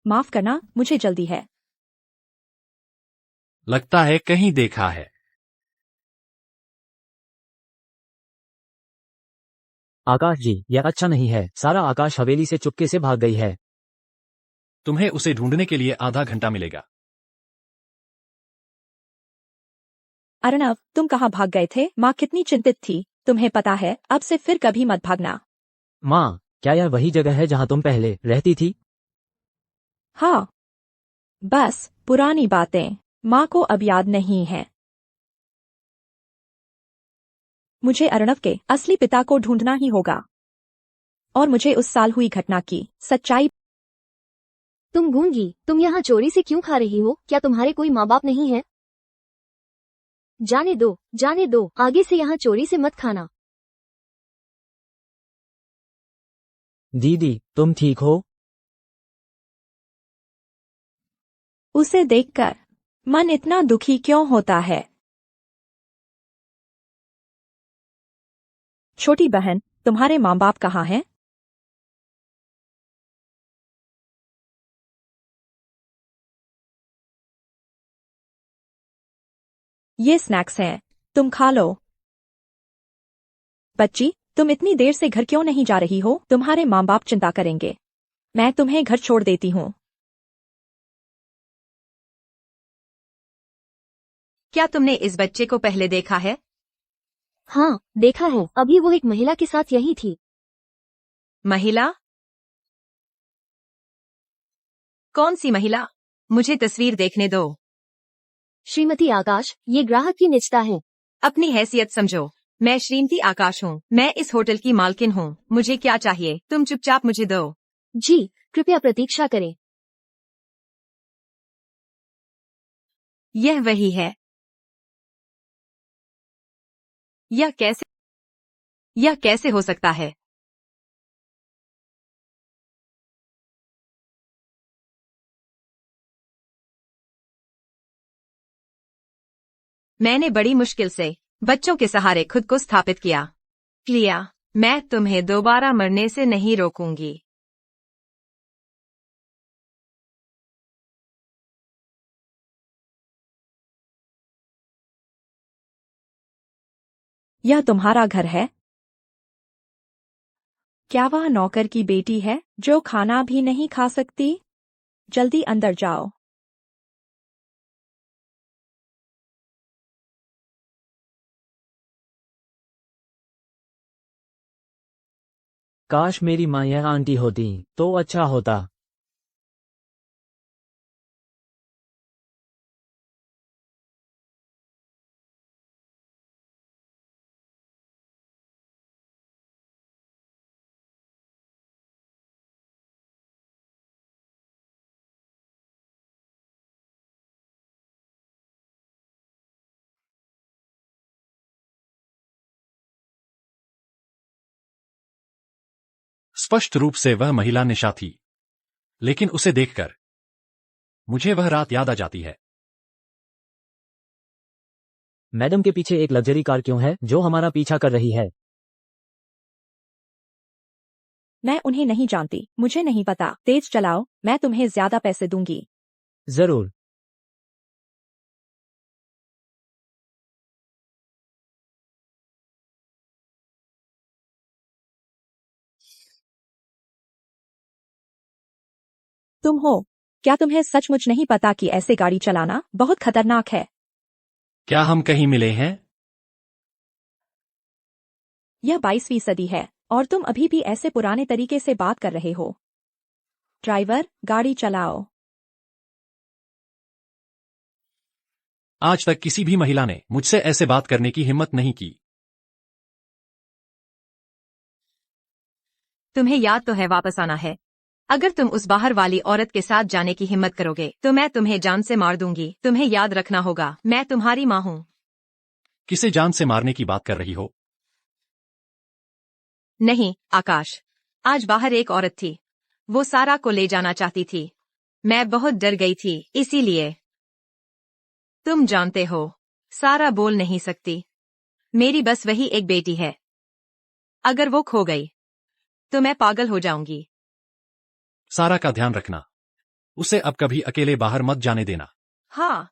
माफ करना, मुझे जल्दी है। लगता है कहीं देखा है। आकाश जी, यह अच्छा नहीं है। सारा आकाश हवेली से चुपके से भाग गई है। तुम्हें उसे ढूंढने के लिए आधा घंटा मिलेगा। अर्णव, तुम कहाँ भाग गए थे? माँ कितनी चिंतित थी। तुम्हें पता है, अब से फिर कभी मत भागना। माँ, क्या यह वही जगह है जहाँ तुम पहले रहती थी? हाँ, बस पुरानी बातें माँ को अब याद नहीं है। मुझे अर्णव के असली पिता को ढूंढना ही होगा और मुझे उस साल हुई घटना की सच्चाई। तुम गूंगी, तुम यहाँ चोरी से क्यों खा रही हो? क्या तुम्हारे कोई माँ बाप नहीं है? जाने दो, आगे से यहाँ चोरी से मत खाना। दीदी, तुम ठीक हो? उसे देखकर मन इतना दुखी क्यों होता है? छोटी बहन, तुम्हारे माँ बाप कहाँ हैं? ये स्नैक्स हैं, तुम खा लो। बच्ची, तुम इतनी देर से घर क्यों नहीं जा रही हो? तुम्हारे माँ बाप चिंता करेंगे। मैं तुम्हें घर छोड़ देती हूँ। क्या तुमने इस बच्चे को पहले देखा है? हाँ, देखा है। अभी वो एक महिला के साथ यही थी। महिला? कौन सी महिला? मुझे तस्वीर देखने दो। श्रीमती आकाश, ये ग्राहक की निजता है। अपनी हैसियत समझो। मैं श्रीमती आकाश हूँ। मैं इस होटल की मालकिन हूँ। मुझे क्या चाहिए? तुम चुपचाप मुझे दो। जी, कृपया प्रतीक्षा करें। यह वही है। यह कैसे हो सकता है? मैंने बड़ी मुश्किल से बच्चों के सहारे खुद को स्थापित किया। मैं तुम्हें दोबारा मरने से नहीं रोकूंगी। यह तुम्हारा घर है? क्या वह नौकर की बेटी है जो खाना भी नहीं खा सकती? जल्दी अंदर जाओ। काश मेरी माँ यह आंटी होती तो अच्छा होता। स्पष्ट रूप से वह महिला निशा थी, लेकिन उसे देखकर मुझे वह रात याद आ जाती है। मैडम के पीछे एक लग्जरी कार क्यों है जो हमारा पीछा कर रही है? मैं उन्हें नहीं जानती, मुझे नहीं पता। तेज चलाओ, मैं तुम्हें ज्यादा पैसे दूंगी। जरूर। तुम हो? क्या तुम्हें सचमुच नहीं पता कि ऐसे गाड़ी चलाना बहुत खतरनाक है? क्या हम कहीं मिले हैं? यह 22वीं सदी है और तुम अभी भी ऐसे पुराने तरीके से बात कर रहे हो। ड्राइवर, गाड़ी चलाओ। आज तक किसी भी महिला ने मुझसे ऐसे बात करने की हिम्मत नहीं की। तुम्हें याद तो है वापस आना है। अगर तुम उस बाहर वाली औरत के साथ जाने की हिम्मत करोगे तो मैं तुम्हें जान से मार दूंगी। तुम्हें याद रखना होगा, मैं तुम्हारी माँ हूँ। किसे जान से मारने की बात कर रही हो? नहीं, आकाश। आज बाहर एक औरत थी। वो सारा को ले जाना चाहती थी। मैं बहुत डर गई थी, इसीलिए। तुम जानते हो, सारा बोल नहीं सकती। मेरी बस वही एक बेटी है। अगर वो खो गई तो मैं पागल हो जाऊंगी। सारा का ध्यान रखना। उसे अब कभी अकेले बाहर मत जाने देना। हाँ।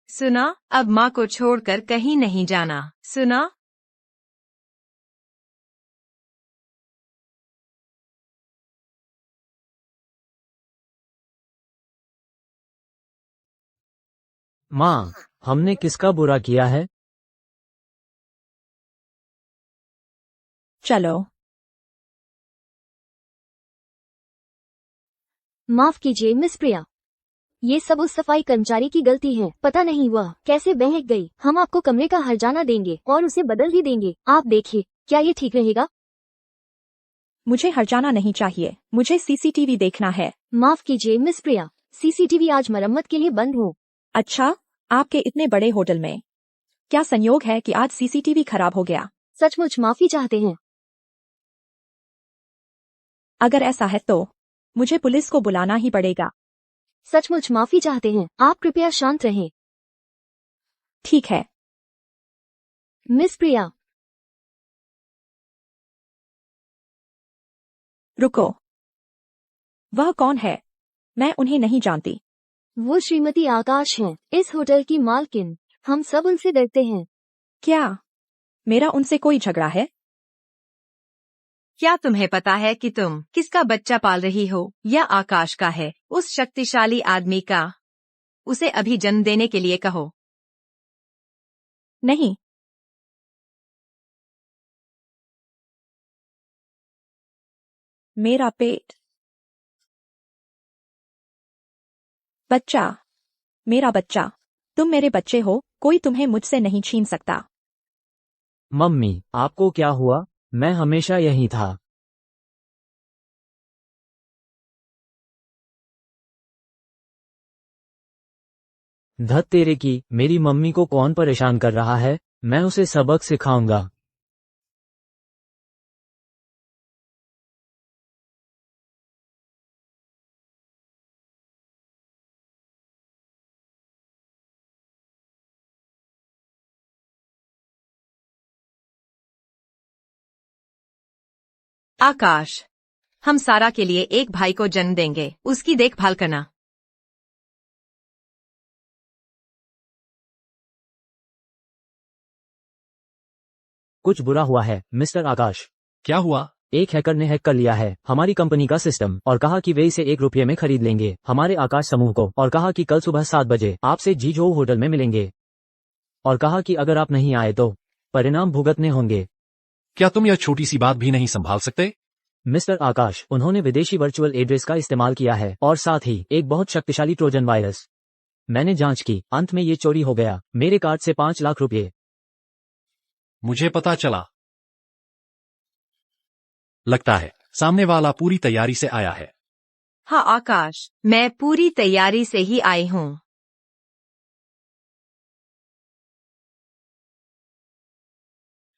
सुना, अब माँ को छोड़कर कहीं नहीं जाना, सुना? माँ, हमने किसका बुरा किया है? चलो। माफ कीजिए मिस प्रिया, ये सब उस सफाई कर्मचारी की गलती है। पता नहीं वह कैसे बहक गई। हम आपको कमरे का हर्जाना देंगे और उसे बदल भी देंगे। आप देखिए, क्या ये ठीक रहेगा? मुझे हर्जाना नहीं चाहिए, मुझे सीसीटीवी देखना है। माफ कीजिए मिस प्रिया, सीसीटीवी आज मरम्मत के लिए बंद हो। अच्छा, आपके इतने बड़े होटल में क्या संयोग है कि आज सीसीटीवी खराब हो गया? सचमुच माफी चाहते हैं। अगर ऐसा है तो मुझे पुलिस को बुलाना ही पड़ेगा। सचमुच माफी चाहते हैं। आप कृपया शांत रहें। ठीक है। मिस प्रिया, रुको। वह कौन है? मैं उन्हें नहीं जानती। वो श्रीमती आकाश हैं, इस होटल की मालकिन। हम सब उनसे डरते हैं। क्या मेरा उनसे कोई झगड़ा है? क्या तुम्हें पता है कि तुम किसका बच्चा पाल रही हो? या आकाश का है, उस शक्तिशाली आदमी का? उसे अभी जन्म देने के लिए कहो। नहीं। मेरा पेट। बच्चा। मेरा बच्चा। तुम मेरे बच्चे हो, कोई तुम्हें मुझसे नहीं छीन सकता। मम्मी, आपको क्या हुआ? मैं हमेशा यहीं था। धत तेरे की, मेरी मम्मी को कौन परेशान कर रहा है? मैं उसे सबक सिखाऊंगा। आकाश, हम सारा के लिए एक भाई को जन्म देंगे, उसकी देखभाल करना। कुछ बुरा हुआ है मिस्टर आकाश। क्या हुआ? एक हैकर ने हैक कर लिया है हमारी कंपनी का सिस्टम और कहा कि वे इसे ₹1 में खरीद लेंगे हमारे आकाश समूह को, और कहा कि कल सुबह 7 बजे आपसे जीजो होटल में मिलेंगे, और कहा कि अगर आप नहीं आए तो परिणाम भुगतने होंगे। क्या तुम यह छोटी सी बात भी नहीं संभाल सकते? मिस्टर आकाश, उन्होंने विदेशी वर्चुअल एड्रेस का इस्तेमाल किया है और साथ ही एक बहुत शक्तिशाली ट्रोजन वायरस। मैंने जांच की, अंत में ये चोरी हो गया। मेरे कार्ड से 5 लाख रुपए। मुझे पता चला। लगता है सामने वाला पूरी तैयारी से आया है। हाँ आकाश, मैं पूरी तैयारी से ही आई हूँ।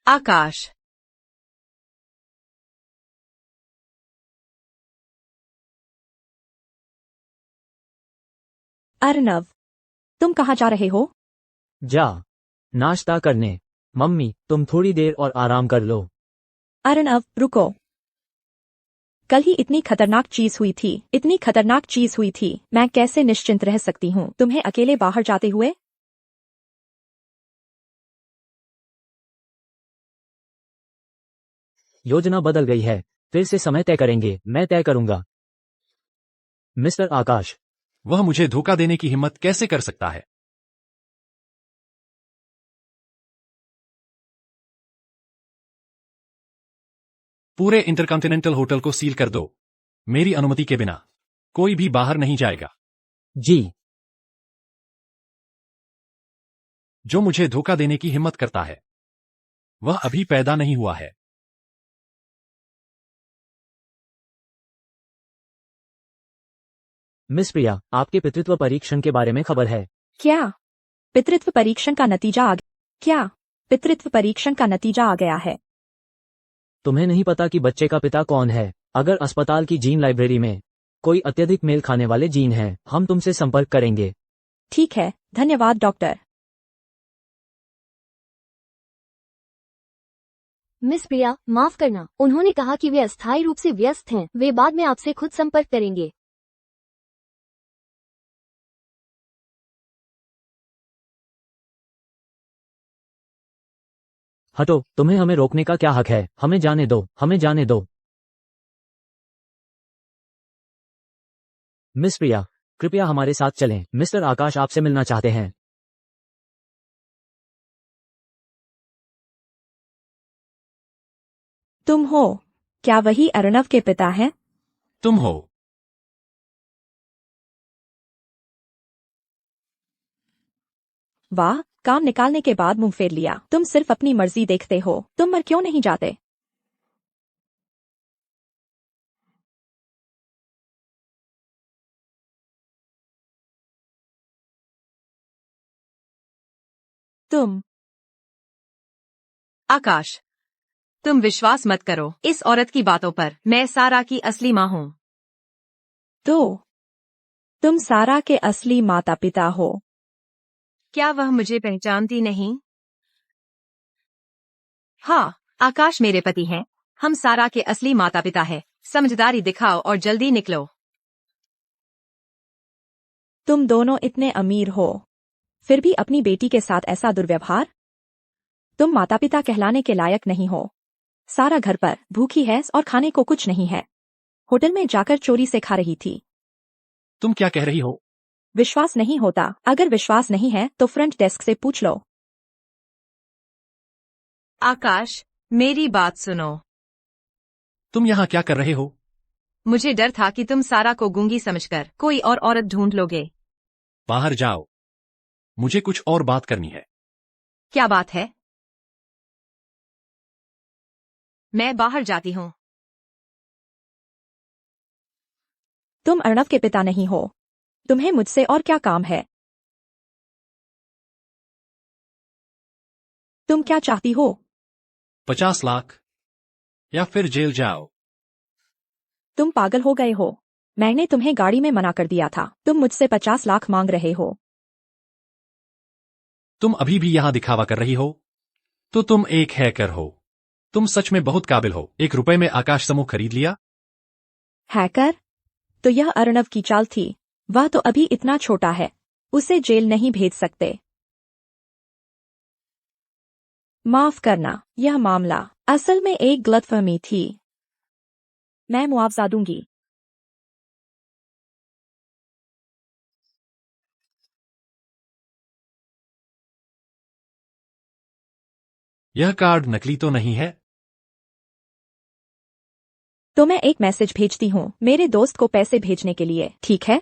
आकाश, अर्नव, तुम कहाँ जा रहे हो? जा नाश्ता करने। मम्मी, तुम थोड़ी देर और आराम कर लो। अर्नव, रुको। कल ही इतनी खतरनाक चीज हुई थी, इतनी खतरनाक चीज हुई थी। मैं कैसे निश्चिंत रह सकती हूँ तुम्हें अकेले बाहर जाते हुए? योजना बदल गई है, फिर से समय तय करेंगे। मैं तय करूंगा। मिस्टर आकाश, वह मुझे धोखा देने की हिम्मत कैसे कर सकता है? पूरे इंटरकॉन्टिनेंटल होटल को सील कर दो। मेरी अनुमति के बिना कोई भी बाहर नहीं जाएगा। जी। जो मुझे धोखा देने की हिम्मत करता है वह अभी पैदा नहीं हुआ है। मिस प्रिया, आपके पितृत्व परीक्षण के बारे में खबर है। क्या पितृत्व परीक्षण का नतीजा आ गया? क्या पितृत्व परीक्षण का नतीजा आ गया है? तुम्हें नहीं पता कि बच्चे का पिता कौन है? अगर अस्पताल की जीन लाइब्रेरी में कोई अत्यधिक मेल खाने वाले जीन हैं, हम तुमसे संपर्क करेंगे। ठीक है, धन्यवाद डॉक्टर। मिस प्रिया, माफ करना, उन्होंने कहा कि वे अस्थायी रूप से व्यस्त हैं। वे बाद में आपसे खुद संपर्क करेंगे। हटो, तुम्हें हमें रोकने का क्या हक है? हमें जाने दो, हमें जाने दो। मिस प्रिया, कृपया हमारे साथ चलें। मिस्टर आकाश आपसे मिलना चाहते हैं। तुम हो? क्या वही अर्णव के पिता हैं? तुम हो? वाह, काम निकालने के बाद मुंह फेर लिया। तुम सिर्फ अपनी मर्जी देखते हो। तुम मर क्यों नहीं जाते? तुम आकाश, तुम विश्वास मत करो इस औरत की बातों पर। मैं सारा की असली माँ हूँ। तो तुम सारा के असली माता पिता हो? क्या वह मुझे पहचानती नहीं? हाँ, आकाश मेरे पति हैं। हम सारा के असली माता पिता हैं। समझदारी दिखाओ और जल्दी निकलो। तुम दोनों इतने अमीर हो, फिर भी अपनी बेटी के साथ ऐसा दुर्व्यवहार? तुम माता पिता कहलाने के लायक नहीं हो। सारा घर पर भूखी है और खाने को कुछ नहीं है। होटल में जाकर चोरी से खा रही थी। तुम क्या कह रही हो? विश्वास नहीं होता? अगर विश्वास नहीं है तो फ्रंट डेस्क से पूछ लो। आकाश, मेरी बात सुनो। तुम यहाँ क्या कर रहे हो? मुझे डर था कि तुम सारा को गूंगी समझकर कोई और औरत ढूंढ लोगे। बाहर जाओ, मुझे कुछ और बात करनी है। क्या बात है? मैं बाहर जाती हूँ। तुम अर्णव के पिता नहीं हो। तुम्हें मुझसे और क्या काम है? तुम क्या चाहती हो? 50 लाख या फिर जेल जाओ। तुम पागल हो गए हो? मैंने तुम्हें गाड़ी में मना कर दिया था। तुम मुझसे 50 लाख मांग रहे हो? तुम अभी भी यहाँ दिखावा कर रही हो? तो तुम एक हैकर हो। तुम सच में बहुत काबिल हो। 1 रुपए में आकाश समूह खरीद लिया। हैकर? तो यह अर्णव की चाल थी। वह तो अभी इतना छोटा है, उसे जेल नहीं भेज सकते। माफ करना, यह मामला असल में एक गलतफहमी थी। मैं मुआवजा दूंगी। यह कार्ड नकली तो नहीं है? तो मैं एक मैसेज भेजती हूँ मेरे दोस्त को पैसे भेजने के लिए, ठीक है?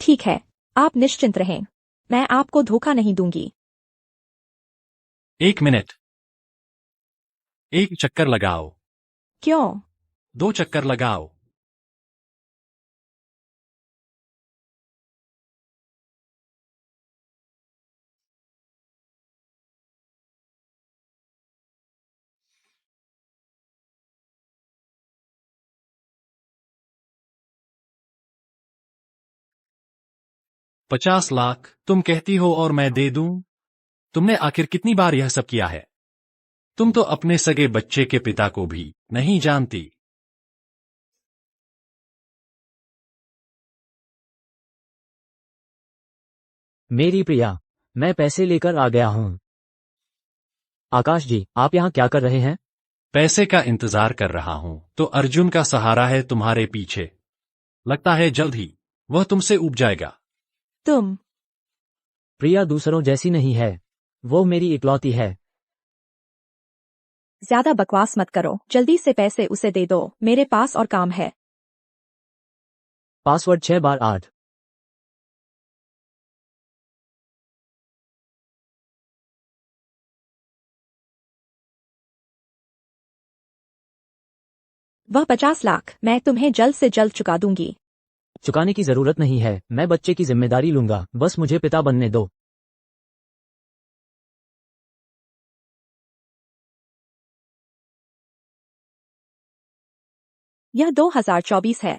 ठीक है, आप निश्चिंत रहें। मैं आपको धोखा नहीं दूंगी। 1 मिनट। 1 चक्कर लगाओ। क्यों? 2 चक्कर लगाओ। $50 लाख तुम कहती हो और मैं दे दूं? तुमने आखिर कितनी बार यह सब किया है? तुम तो अपने सगे बच्चे के पिता को भी नहीं जानती। मेरी प्रिया, मैं पैसे लेकर आ गया हूँ। आकाश जी, आप यहाँ क्या कर रहे हैं? पैसे का इंतजार कर रहा हूं। तो अर्जुन का सहारा है तुम्हारे पीछे। लगता है जल्द ही वह तुमसे ऊब जाएगा। तुम प्रिया दूसरों जैसी नहीं है। वो मेरी इकलौती है। ज्यादा बकवास मत करो। जल्दी से पैसे उसे दे दो, मेरे पास और काम है। पासवर्ड 6 बार 8। वह 50 लाख मैं तुम्हें जल्द से जल्द चुका दूंगी। चुकाने की जरूरत नहीं है, मैं बच्चे की जिम्मेदारी लूंगा। बस मुझे पिता बनने दो। यह 2024 है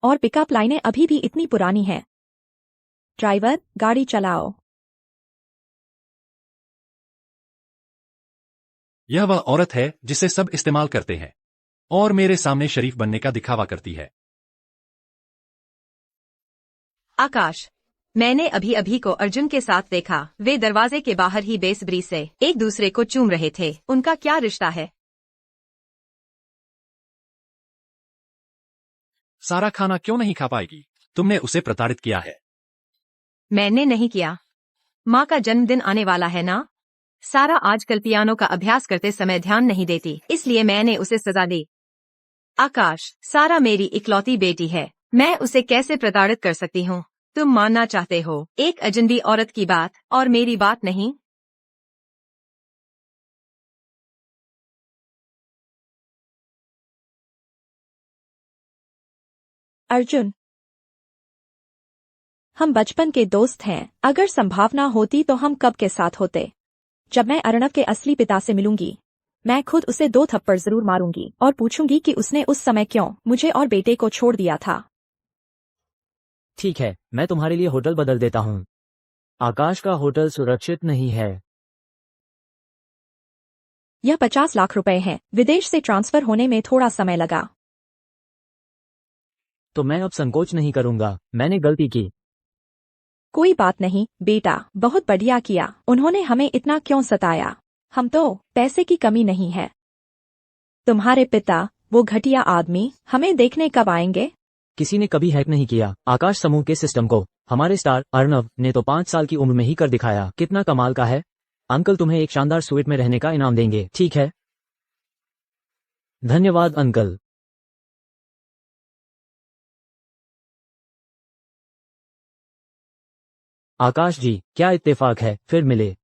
और पिकअप लाइनें अभी भी इतनी पुरानी हैं। ड्राइवर, गाड़ी चलाओ। यह वह औरत है जिसे सब इस्तेमाल करते हैं और मेरे सामने शरीफ बनने का दिखावा करती है। आकाश, मैंने अभी अभी को अर्जुन के साथ देखा। वे दरवाजे के बाहर ही बेसब्री से एक दूसरे को चूम रहे थे। उनका क्या रिश्ता है? सारा खाना क्यों नहीं खा पाएगी? तुमने उसे प्रताड़ित किया है। मैंने नहीं किया। माँ का जन्मदिन आने वाला है ना। सारा आजकल पियानो का अभ्यास करते समय ध्यान नहीं देती, इसलिए मैंने उसे सजा दी। आकाश, सारा मेरी इकलौती बेटी है। मैं उसे कैसे प्रताड़ित कर सकती हूँ? तुम मानना चाहते हो एक अजनबी औरत की बात और मेरी बात नहीं? अर्जुन, हम बचपन के दोस्त हैं। अगर संभावना होती तो हम कब के साथ होते। जब मैं अर्णव के असली पिता से मिलूंगी, मैं खुद उसे 2 थप्पड़ जरूर मारूंगी और पूछूंगी कि उसने उस समय क्यों मुझे और बेटे को छोड़ दिया था। ठीक है, मैं तुम्हारे लिए होटल बदल देता हूँ। आकाश का होटल सुरक्षित नहीं है। यह 50 लाख रुपए हैं। विदेश से ट्रांसफर होने में थोड़ा समय लगा। तो मैं अब संकोच नहीं करूंगा। मैंने गलती की। कोई बात नहीं बेटा, बहुत बढ़िया किया। उन्होंने हमें इतना क्यों सताया? हम तो पैसे की कमी नहीं है। तुम्हारे पिता, वो घटिया आदमी, हमें देखने कब आएंगे? किसी ने कभी हैक नहीं किया आकाश समूह के सिस्टम को। हमारे स्टार अर्णव ने तो 5 साल की उम्र में ही कर दिखाया। कितना कमाल का है। अंकल तुम्हें एक शानदार स्वीट में रहने का इनाम देंगे, ठीक है? धन्यवाद अंकल। आकाश जी, क्या इत्तेफाक है, फिर मिले।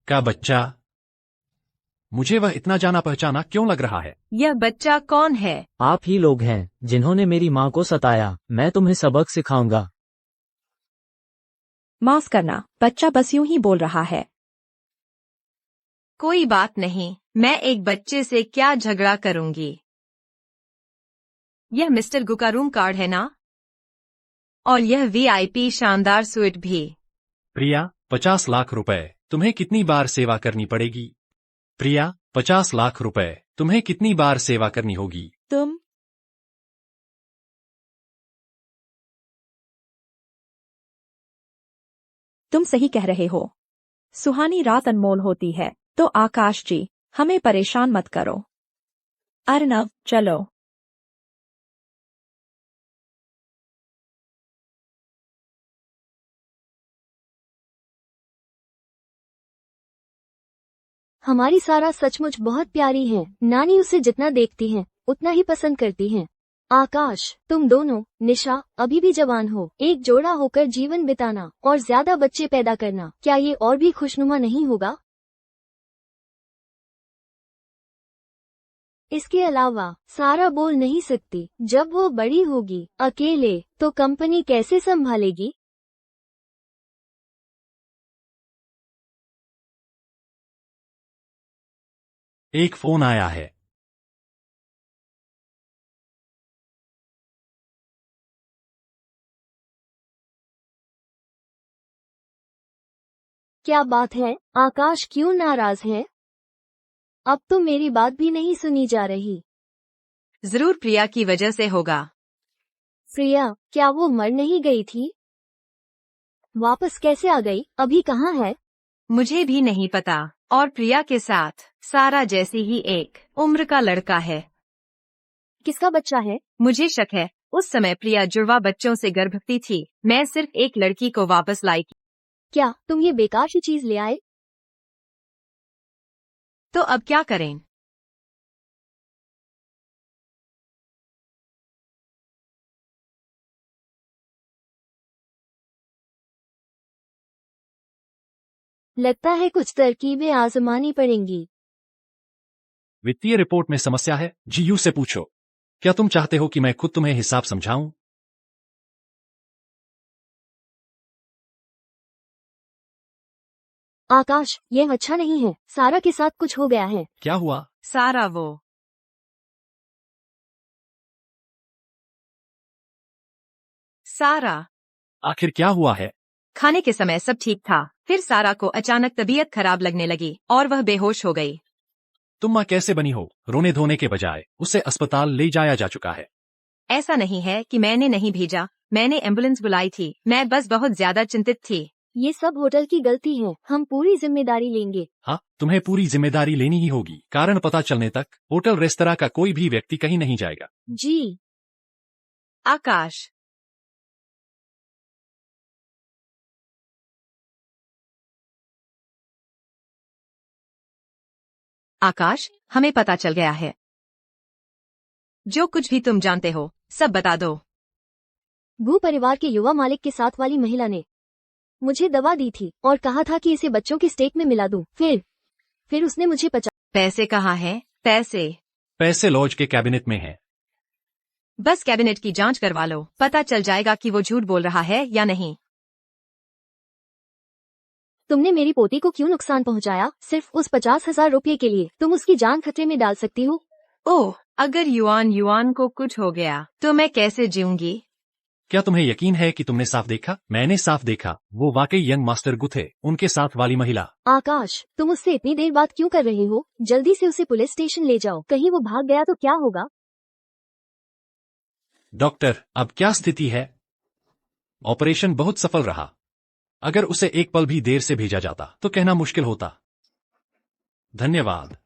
का बच्चा? मुझे वह इतना जाना पहचाना क्यों लग रहा है? यह बच्चा कौन है? आप ही लोग हैं जिन्होंने मेरी माँ को सताया। मैं तुम्हें सबक सिखाऊंगा। माफ करना, बच्चा बस यूं ही बोल रहा है। कोई बात नहीं, मैं एक बच्चे से क्या झगड़ा करूंगी। यह मिस्टर गु का रूम कार्ड है ना? और यह वीआईपी शानदार स्वीट भी। प्रिया, 50 लाख रुपए। तुम्हें कितनी बार सेवा करनी पड़ेगी? प्रिया, 50 लाख रुपए। तुम्हें कितनी बार सेवा करनी होगी? तुम सही कह रहे हो। सुहानी रात अनमोल होती है। तो आकाश जी, हमें परेशान मत करो। अर्णव, चलो। हमारी सारा सचमुच बहुत प्यारी है। नानी उसे जितना देखती हैं, उतना ही पसंद करती हैं। आकाश, तुम दोनों, निशा, अभी भी जवान हो। एक जोड़ा होकर जीवन बिताना और ज्यादा बच्चे पैदा करना, क्या ये और भी खुशनुमा नहीं होगा? इसके अलावा सारा बोल नहीं सकती। जब वो बड़ी होगी अकेले, तो कंपनी कैसे संभालेगी? एक फोन आया है। क्या बात है? आकाश क्यों नाराज है? अब तो मेरी बात भी नहीं सुनी जा रही। जरूर प्रिया की वजह से होगा। प्रिया, क्या वो मर नहीं गई थी? वापस कैसे आ गई? अभी कहाँ है? मुझे भी नहीं पता। और प्रिया के साथ सारा जैसी ही एक उम्र का लड़का है। किसका बच्चा है? मुझे शक है उस समय प्रिया जुड़वा बच्चों से गर्भवती थी। मैं सिर्फ एक लड़की को वापस लाई। क्या तुम ये बेकार सी चीज ले आए? तो अब क्या करें? लगता है कुछ तरकीबें आजमानी पड़ेंगी। वित्तीय रिपोर्ट में समस्या है? जीयू से पूछो। क्या तुम चाहते हो कि मैं खुद तुम्हें हिसाब समझाऊं? आकाश, यह अच्छा नहीं है। सारा के साथ कुछ हो गया है। क्या हुआ? सारा वो सारा आखिर क्या हुआ है? खाने के समय सब ठीक था, फिर सारा को अचानक तबीयत खराब लगने लगी और वह बेहोश हो गई। तुम माँ कैसे बनी हो? रोने धोने के बजाय उसे अस्पताल ले जाया जा चुका है। ऐसा नहीं है कि मैंने नहीं भेजा, मैंने एम्बुलेंस बुलाई थी, मैं बस बहुत ज्यादा चिंतित थी। ये सब होटल की गलती है, हम पूरी जिम्मेदारी लेंगे। हाँ, तुम्हें पूरी जिम्मेदारी लेनी ही होगी। कारण पता चलने तक होटल रेस्तरां का कोई भी व्यक्ति कहीं नहीं जाएगा। जी। आकाश, आकाश, हमें पता चल गया है। जो कुछ भी तुम जानते हो सब बता दो। गु परिवार के युवा मालिक के साथ वाली महिला ने मुझे दवा दी थी और कहा था कि इसे बच्चों के स्टेक में मिला दूं। फिर उसने मुझे पैसे कहाँ हैं? पैसे लॉज के कैबिनेट में है। बस कैबिनेट की जांच करवा लो, पता चल जाएगा कि वो झूठ बोल रहा है या नहीं। तुमने मेरी पोती को क्यों नुकसान पहुंचाया? सिर्फ उस 50,000 रुपये के लिए तुम उसकी जान खतरे में डाल सकती हो। ओह, अगर युआन को कुछ हो गया तो मैं कैसे जीऊंगी? क्या तुम्हें यकीन है कि तुमने साफ देखा? मैंने साफ देखा, वो वाकई यंग मास्टर गु थे, उनके साथ वाली महिला। आकाश, तुम उससे इतनी देर बात क्यों कर रहे हो? जल्दी से उसे पुलिस स्टेशन ले जाओ, कहीं वो भाग गया तो क्या होगा? डॉक्टर, अब क्या स्थिति है? ऑपरेशन बहुत सफल रहा। अगर उसे एक पल भी देर से भेजा जाता तो कहना मुश्किल होता। धन्यवाद।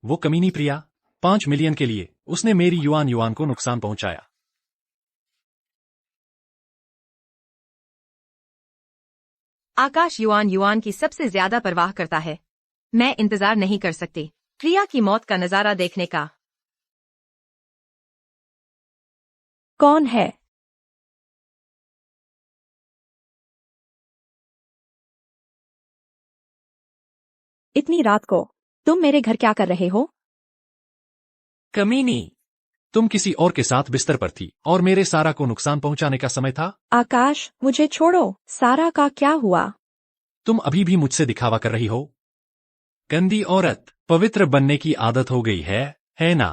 वो कमीनी प्रिया, 5 मिलियन के लिए उसने मेरी युआन को नुकसान पहुंचाया। आकाश युआन की सबसे ज्यादा परवाह करता है। मैं इंतजार नहीं कर सकती प्रिया की मौत का नजारा देखने का। कौन है? इतनी रात को तुम मेरे घर क्या कर रहे हो? कमीनी, तुम किसी और के साथ बिस्तर पर थी और मेरे सारा को नुकसान पहुंचाने का समय था। आकाश, मुझे छोड़ो। सारा का क्या हुआ? तुम अभी भी मुझसे दिखावा कर रही हो? गंदी औरत, पवित्र बनने की आदत हो गई है ना?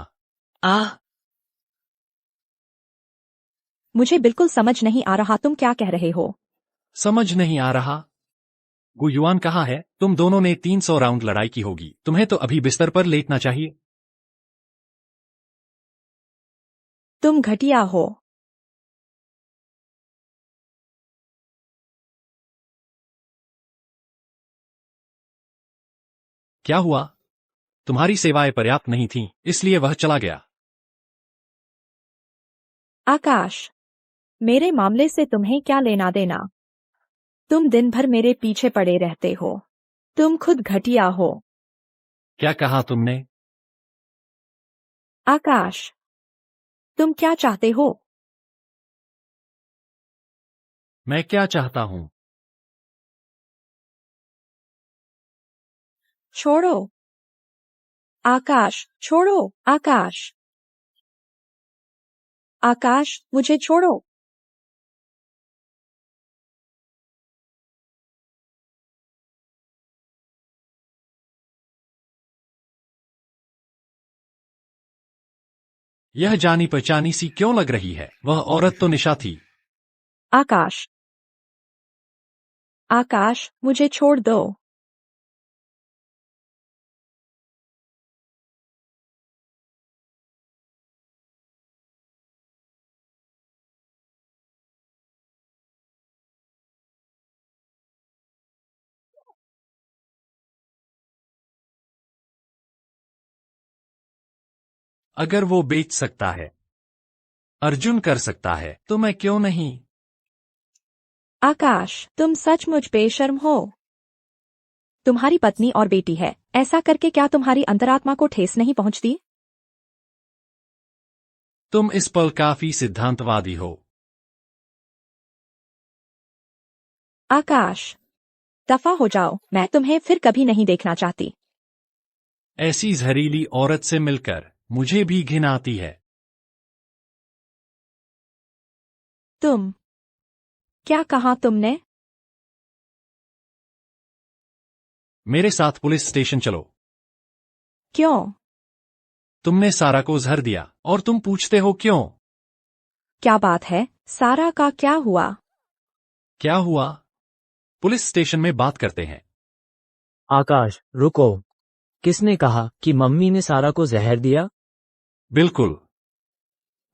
मुझे बिल्कुल समझ नहीं आ रहा तुम क्या कह रहे हो। समझ नहीं आ रहा? गु युआन कहाँ है? तुम दोनों ने 300 राउंड लड़ाई की होगी, तुम्हें तो अभी बिस्तर पर लेटना चाहिए। तुम घटिया हो। क्या हुआ? तुम्हारी सेवाएं पर्याप्त नहीं थीं, इसलिए वह चला गया। आकाश, मेरे मामले से तुम्हें क्या लेना देना? तुम दिन भर मेरे पीछे पड़े रहते हो। तुम खुद घटिया हो। क्या कहा तुमने? आकाश, तुम क्या चाहते हो? मैं क्या चाहता हूं? छोड़ो। आकाश, छोड़ो। आकाश, आकाश, मुझे छोड़ो। यह जानी पहचानी सी क्यों लग रही है? वह औरत तो निशा थी। आकाश, आकाश, मुझे छोड़ दो। अगर वो बेच सकता है, अर्जुन कर सकता है, तो मैं क्यों नहीं? आकाश, तुम सचमुच बेशर्म हो। तुम्हारी पत्नी और बेटी है, ऐसा करके क्या तुम्हारी अंतरात्मा को ठेस नहीं पहुंचती? तुम इस पल काफी सिद्धांतवादी हो। आकाश, दफा हो जाओ, मैं तुम्हें फिर कभी नहीं देखना चाहती। ऐसी जहरीली औरत से मिलकर मुझे भी घिन आती है। तुम क्या कहा तुमने? मेरे साथ पुलिस स्टेशन चलो। क्यों? तुमने सारा को जहर दिया और तुम पूछते हो क्यों? क्या बात है, सारा का क्या हुआ? क्या हुआ? पुलिस स्टेशन में बात करते हैं। आकाश, रुको। किसने कहा कि मम्मी ने सारा को जहर दिया? बिल्कुल।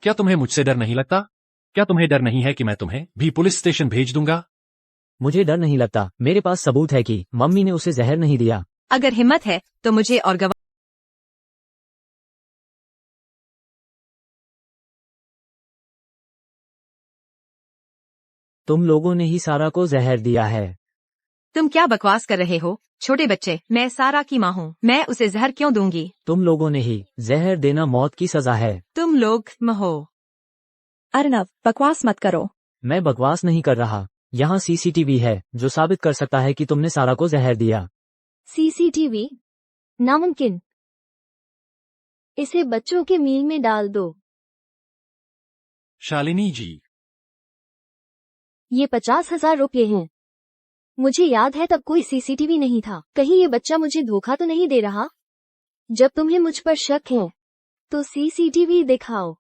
क्या तुम्हें मुझसे डर नहीं लगता? क्या तुम्हें डर नहीं है कि मैं तुम्हें भी पुलिस स्टेशन भेज दूंगा? मुझे डर नहीं लगता, मेरे पास सबूत है कि मम्मी ने उसे जहर नहीं दिया। अगर हिम्मत है तो मुझे और गवाह तुम लोगों ने ही सारा को जहर दिया है। तुम क्या बकवास कर रहे हो छोटे बच्चे? मैं सारा की माँ हूँ, मैं उसे जहर क्यों दूंगी? तुम लोगों ने ही। जहर देना मौत की सजा है। तुम लोग हो। अर्नव, बकवास मत करो। मैं बकवास नहीं कर रहा। यहाँ सीसीटीवी है जो साबित कर सकता है कि तुमने सारा को जहर दिया। सीसीटीवी? नामुमकिन। इसे बच्चों के मील में डाल दो। शालिनी जी, ये 50,000 रुपये हैं। मुझे याद है तब कोई सीसीटीवी नहीं था। कहीं ये बच्चा मुझे धोखा तो नहीं दे रहा? जब तुम्हें मुझ पर शक है तो सीसीटीवी दिखाओ।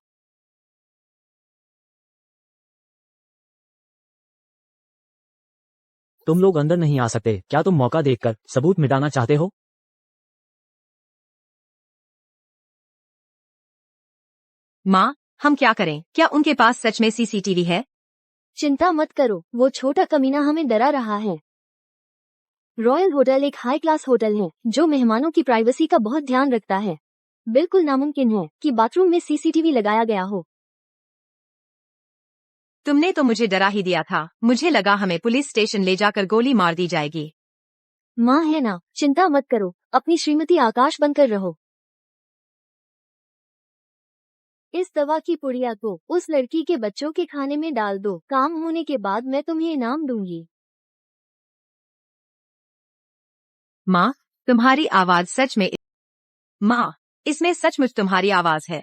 तुम लोग अंदर नहीं आ सकते। क्या तुम मौका देखकर सबूत मिटाना चाहते हो? माँ, हम क्या करें? क्या उनके पास सच में सीसीटीवी है? चिंता मत करो, वो छोटा कमीना हमें डरा रहा है। रॉयल होटल एक हाई क्लास होटल है जो मेहमानों की प्राइवेसी का बहुत ध्यान रखता है। बिल्कुल नामुमकिन है कि बाथरूम में सीसीटीवी लगाया गया हो। तुमने तो मुझे डरा ही दिया था। मुझे लगा हमें पुलिस स्टेशन ले जाकर गोली मार दी जाएगी। माँ है ना, चिंता मत करो, अपनी श्रीमती आकाश बनकर रहो। इस दवा की पुड़िया को उस लड़की के बच्चों के खाने में डाल दो। काम होने के बाद मैं तुम्हें इनाम दूंगी। माँ, तुम्हारी आवाज सच में। माँ, इसमें सचमुच तुम्हारी आवाज है।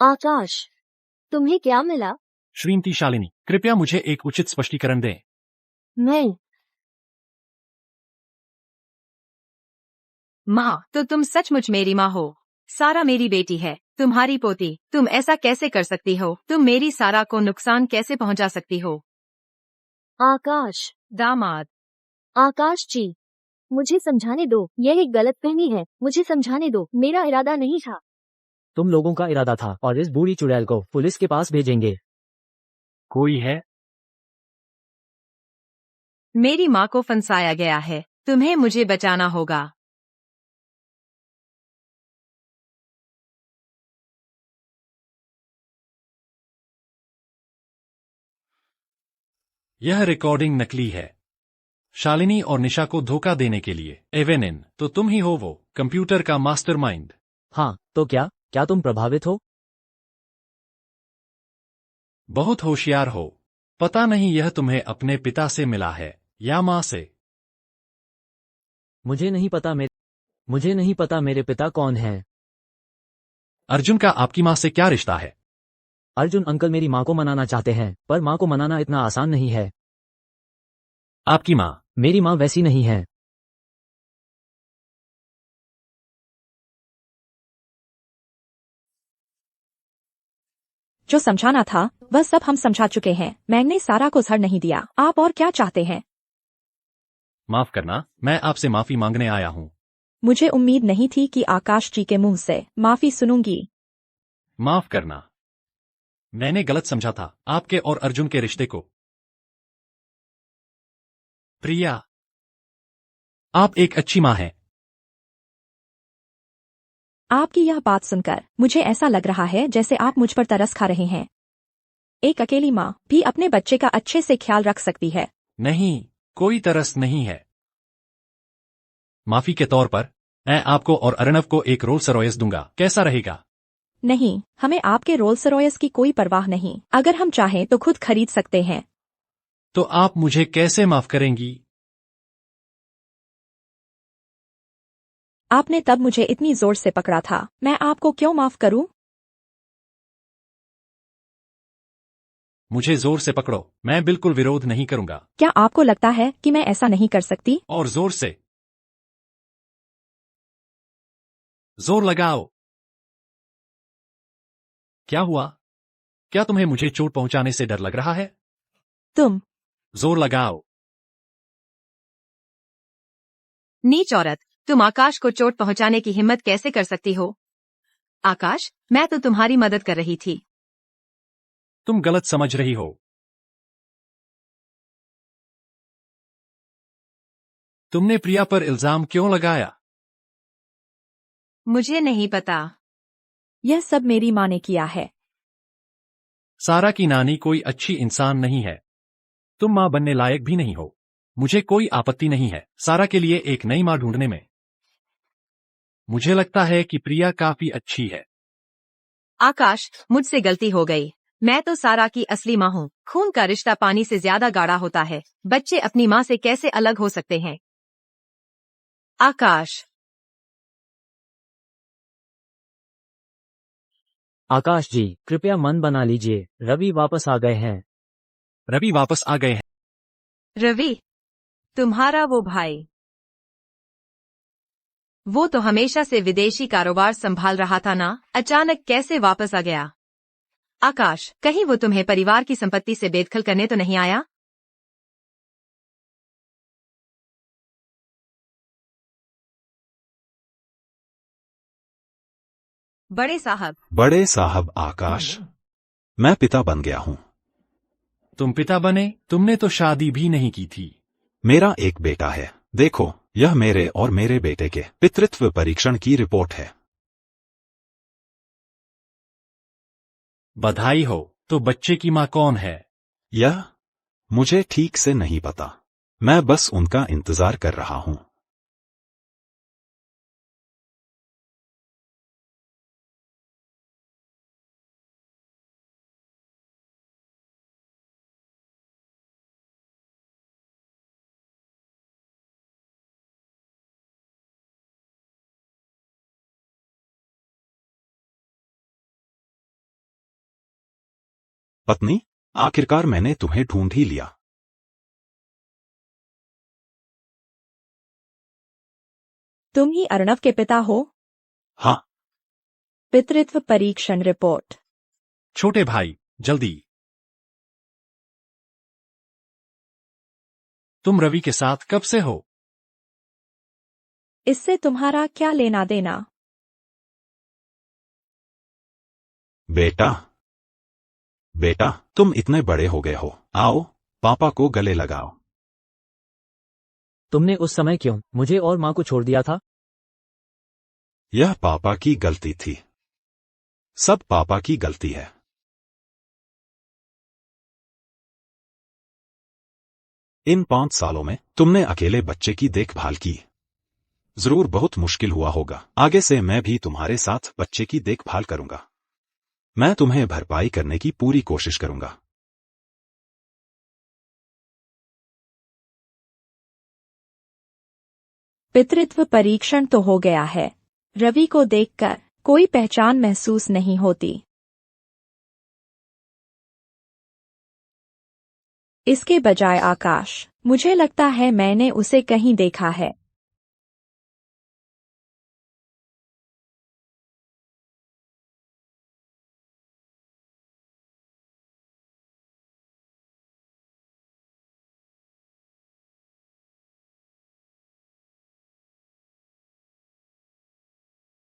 आकाश, तुम्हें क्या मिला? श्रीमती शालिनी, कृपया मुझे एक उचित स्पष्टीकरण दें। मैं माँ, तो तुम सचमुच मेरी माँ हो। सारा मेरी बेटी है, तुम्हारी पोती। तुम ऐसा कैसे कर सकती हो? तुम मेरी सारा को नुकसान कैसे पहुँचा सकती हो? आकाश, दामाद। आकाश जी, मुझे समझाने दो। यह एक गलतफहमी है, मुझे समझाने दो। मेरा इरादा नहीं था। तुम लोगों का इरादा था और इस बूढ़ी चुड़ैल को पुलिस के पास भेजेंगे। कोई है? मेरी माँ को फंसाया गया है। तुम्हें मुझे बचाना होगा। यह रिकॉर्डिंग नकली है। शालिनी और निशा को धोखा देने के लिए एवेनिन, तो तुम ही हो वो कंप्यूटर का मास्टरमाइंड। हाँ, तो क्या तुम प्रभावित हो? बहुत होशियार हो। पता नहीं यह तुम्हें अपने पिता से मिला है या माँ से। मुझे नहीं पता मेरे पिता कौन हैं। अर्जुन का आपकी माँ से क्या रिश्ता है? अर्जुन अंकल मेरी माँ को मनाना चाहते हैं, पर माँ को मनाना इतना आसान नहीं है। आपकी माँ? मेरी माँ वैसी नहीं है। जो समझाना था वह सब हम समझा चुके हैं। मैंने सारा को जहर नहीं दिया। आप और क्या चाहते हैं? माफ करना, मैं आपसे माफी मांगने आया हूँ। मुझे उम्मीद नहीं थी कि आकाश जी के मुंह से माफी सुनूंगी। माफ करना, मैंने गलत समझा था आपके और अर्जुन के रिश्ते को। प्रिया, आप एक अच्छी माँ हैं। आपकी यह बात सुनकर मुझे ऐसा लग रहा है जैसे आप मुझ पर तरस खा रहे हैं। एक अकेली माँ भी अपने बच्चे का अच्छे से ख्याल रख सकती है। नहीं, कोई तरस नहीं है। माफी के तौर पर मैं आपको और अर्णव को एक रोल्स रॉयस दूंगा, कैसा रहेगा? नहीं, हमें आपके रोल्स रॉयस की कोई परवाह नहीं। अगर हम चाहें तो खुद खरीद सकते हैं। तो आप मुझे कैसे माफ करेंगी? आपने तब मुझे इतनी जोर से पकड़ा था, मैं आपको क्यों माफ करूं? मुझे जोर से पकड़ो, मैं बिल्कुल विरोध नहीं करूंगा। क्या आपको लगता है कि मैं ऐसा नहीं कर सकती? और जोर से जोर लगाओ। क्या हुआ? क्या तुम्हें मुझे चोट पहुंचाने से डर लग रहा है? तुम जोर लगाओ। नीच औरत, तुम आकाश को चोट पहुंचाने की हिम्मत कैसे कर सकती हो? आकाश, मैं तो तुम्हारी मदद कर रही थी। तुम गलत समझ रही हो। तुमने प्रिया पर इल्जाम क्यों लगाया? मुझे नहीं पता। यह सब मेरी माँ ने किया है। सारा की नानी कोई अच्छी इंसान नहीं है। तुम माँ बनने लायक भी नहीं हो। मुझे कोई आपत्ति नहीं है सारा के लिए एक नई माँ ढूंढने में। मुझे लगता है कि प्रिया काफी अच्छी है। आकाश, मुझसे गलती हो गई। मैं तो सारा की असली माँ हूँ। खून का रिश्ता पानी से ज्यादा गाढ़ा होता है। बच्चे अपनी माँ से कैसे अलग हो सकते हैं? आकाश। आकाश जी, कृपया मन बना लीजिए, रवि वापस आ गए हैं। रवि वापस आ गए हैं। रवि, तुम्हारा वो भाई। वो तो हमेशा से विदेशी कारोबार संभाल रहा था ना, अचानक कैसे वापस आ गया? आकाश, कहीं वो तुम्हें परिवार की संपत्ति से बेदखल करने तो नहीं आया? बड़े साहब। बड़े साहब आकाश, मैं पिता बन गया हूँ। तुम पिता बने? तुमने तो शादी भी नहीं की थी। मेरा एक बेटा है। देखो, यह मेरे और मेरे बेटे के पितृत्व परीक्षण की रिपोर्ट है। बधाई हो। तो बच्चे की माँ कौन है? यह मुझे ठीक से नहीं पता। मैं बस उनका इंतजार कर रहा हूँ। पत्नी, आखिरकार मैंने तुम्हें ढूंढ ही लिया। तुम ही अर्णव के पिता हो? हाँ। पितृत्व परीक्षण रिपोर्ट। छोटे भाई, जल्दी। तुम रवि के साथ कब से हो? इससे तुम्हारा क्या लेना देना? बेटा, बेटा, तुम इतने बड़े हो गए हो। आओ, पापा को गले लगाओ। तुमने उस समय क्यों मुझे और माँ को छोड़ दिया था? यह पापा की गलती थी। सब पापा की गलती है। इन 5 सालों में तुमने अकेले बच्चे की देखभाल की। जरूर बहुत मुश्किल हुआ होगा। आगे से मैं भी तुम्हारे साथ बच्चे की देखभाल करूंगा। मैं तुम्हें भरपाई करने की पूरी कोशिश करूंगा। पितृत्व परीक्षण तो हो गया है। रवि को देखकर कोई पहचान महसूस नहीं होती। इसके बजाय आकाश, मुझे लगता है मैंने उसे कहीं देखा है।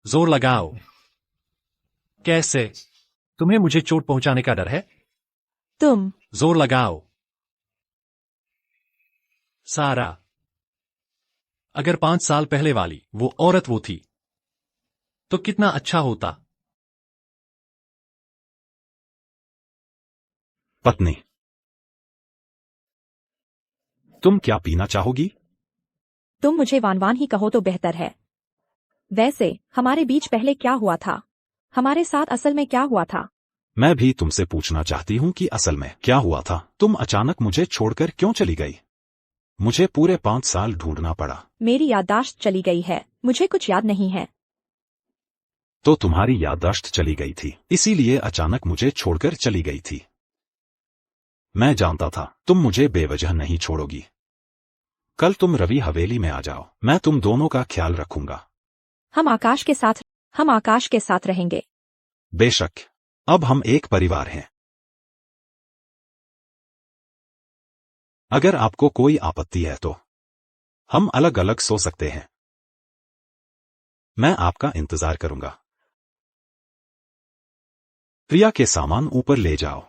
जोर लगाओ। कैसे? तुम्हें मुझे चोट पहुंचाने का डर है? तुम जोर लगाओ। सारा, अगर 5 साल पहले वाली वो औरत वो थी तो कितना अच्छा होता। पत्नी, तुम क्या पीना चाहोगी? तुम मुझे वानवान ही कहो तो बेहतर है। वैसे हमारे बीच पहले क्या हुआ था? हमारे साथ असल में क्या हुआ था? मैं भी तुमसे पूछना चाहती हूँ कि असल में क्या हुआ था। तुम अचानक मुझे छोड़कर क्यों चली गई? मुझे पूरे 5 साल ढूंढना पड़ा। मेरी याददाश्त चली गई है, मुझे कुछ याद नहीं है। तो तुम्हारी याददाश्त चली गई थी, इसीलिए अचानक मुझे छोड़कर चली गई थी। मैं जानता था तुम मुझे बेवजह नहीं छोड़ोगी। कल तुम रवि हवेली में आ जाओ, मैं तुम दोनों का ख्याल रखूंगा। हम आकाश के साथ रहेंगे। बेशक, अब हम एक परिवार हैं। अगर आपको कोई आपत्ति है तो हम अलग अलग सो सकते हैं। मैं आपका इंतजार करूंगा। प्रिया के सामान ऊपर ले जाओ।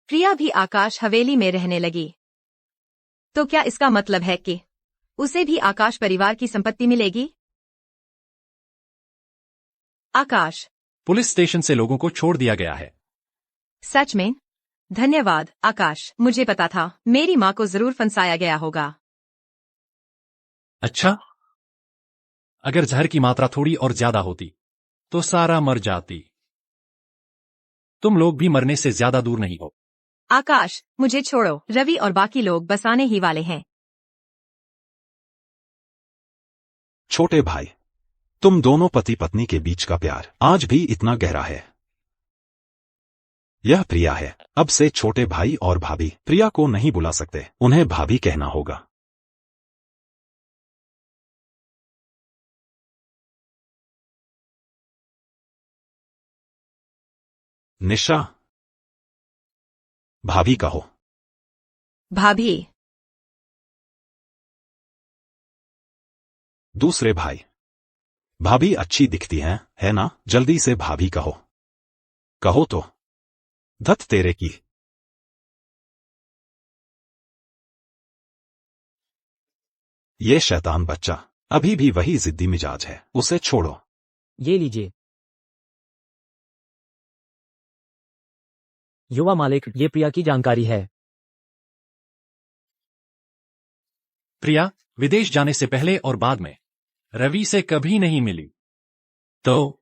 प्रिया भी आकाश हवेली में रहने लगी। तो क्या इसका मतलब है कि उसे भी आकाश परिवार की संपत्ति मिलेगी? आकाश, पुलिस स्टेशन से लोगों को छोड़ दिया गया है। सच में? धन्यवाद आकाश, मुझे पता था मेरी माँ को जरूर फंसाया गया होगा। अच्छा, अगर जहर की मात्रा थोड़ी और ज्यादा होती तो सारा मर जाती। तुम लोग भी मरने से ज्यादा दूर नहीं हो। आकाश, मुझे छोड़ो, रवि और बाकी लोग बस आने ही वाले हैं। छोटे भाई, तुम दोनों पति पत्नी के बीच का प्यार आज भी इतना गहरा है। यह प्रिया है। अब से छोटे भाई और भाभी प्रिया को नहीं बुला सकते, उन्हें भाभी कहना होगा। निशा, भाभी कहो। भाभी। दूसरे भाई, भाभी अच्छी दिखती हैं, है ना? जल्दी से भाभी कहो। कहो तो। धत तेरे की। ये शैतान बच्चा अभी भी वही जिद्दी मिजाज है, उसे छोड़ो। ये लीजिए। युवा मालिक, ये प्रिया की जानकारी है। प्रिया विदेश जाने से पहले और बाद में रवि से कभी नहीं मिली। तो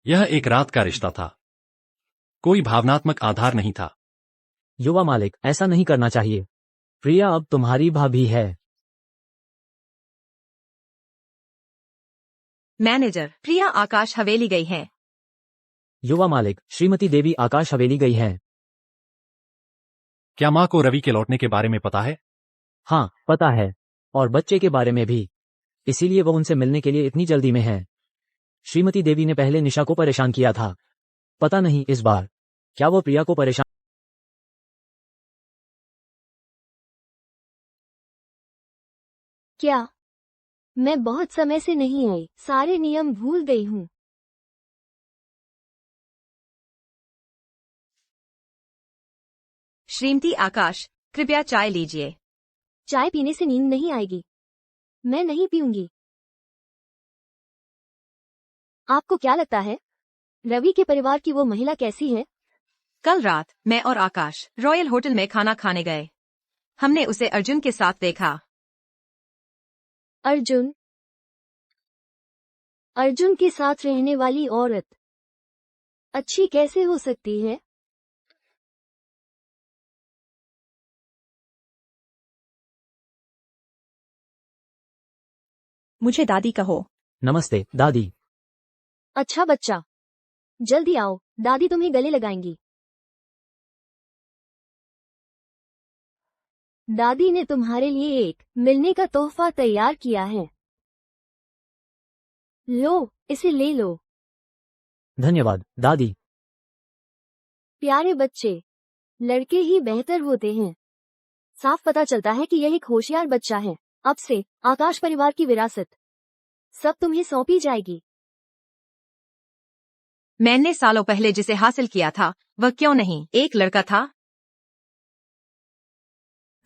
यह एक रात का रिश्ता था, कोई भावनात्मक आधार नहीं था। युवा मालिक, ऐसा नहीं करना चाहिए। प्रिया अब तुम्हारी भाभी है। मैनेजर, प्रिया आकाश हवेली गई है। युवा मालिक, श्रीमती देवी आकाश हवेली गई हैं। क्या माँ को रवि के लौटने के बारे में पता है? हाँ, पता है। और बच्चे के बारे में भी। इसीलिए वो उनसे मिलने के लिए इतनी जल्दी में है। श्रीमती देवी ने पहले निशा को परेशान किया था। पता नहीं इस बार क्या वो प्रिया को परेशान। क्या? मैं बहुत समय से नहीं आई, सारे नियम भूल गई हूँ। श्रीमती आकाश, कृपया चाय लीजिए। चाय पीने से नींद नहीं आएगी। मैं नहीं पीऊंगी। आपको क्या लगता है रवि के परिवार की वो महिला कैसी है? कल रात मैं और आकाश रॉयल होटल में खाना खाने गए। हमने उसे अर्जुन के साथ देखा। अर्जुन? अर्जुन के साथ रहने वाली औरत अच्छी कैसे हो सकती है? मुझे दादी कहो। नमस्ते दादी। अच्छा बच्चा, जल्दी आओ, दादी तुम्हें गले लगाएंगी। दादी ने तुम्हारे लिए एक मिलने का तोहफा तैयार किया है। लो, इसे ले लो। धन्यवाद दादी। प्यारे बच्चे, लड़के ही बेहतर होते हैं। साफ पता चलता है कि यह एक होशियार बच्चा है। अब से आकाश परिवार की विरासत सब तुम्हें सौंपी जाएगी। मैंने सालों पहले जिसे हासिल किया था वह क्यों नहीं एक लड़का था?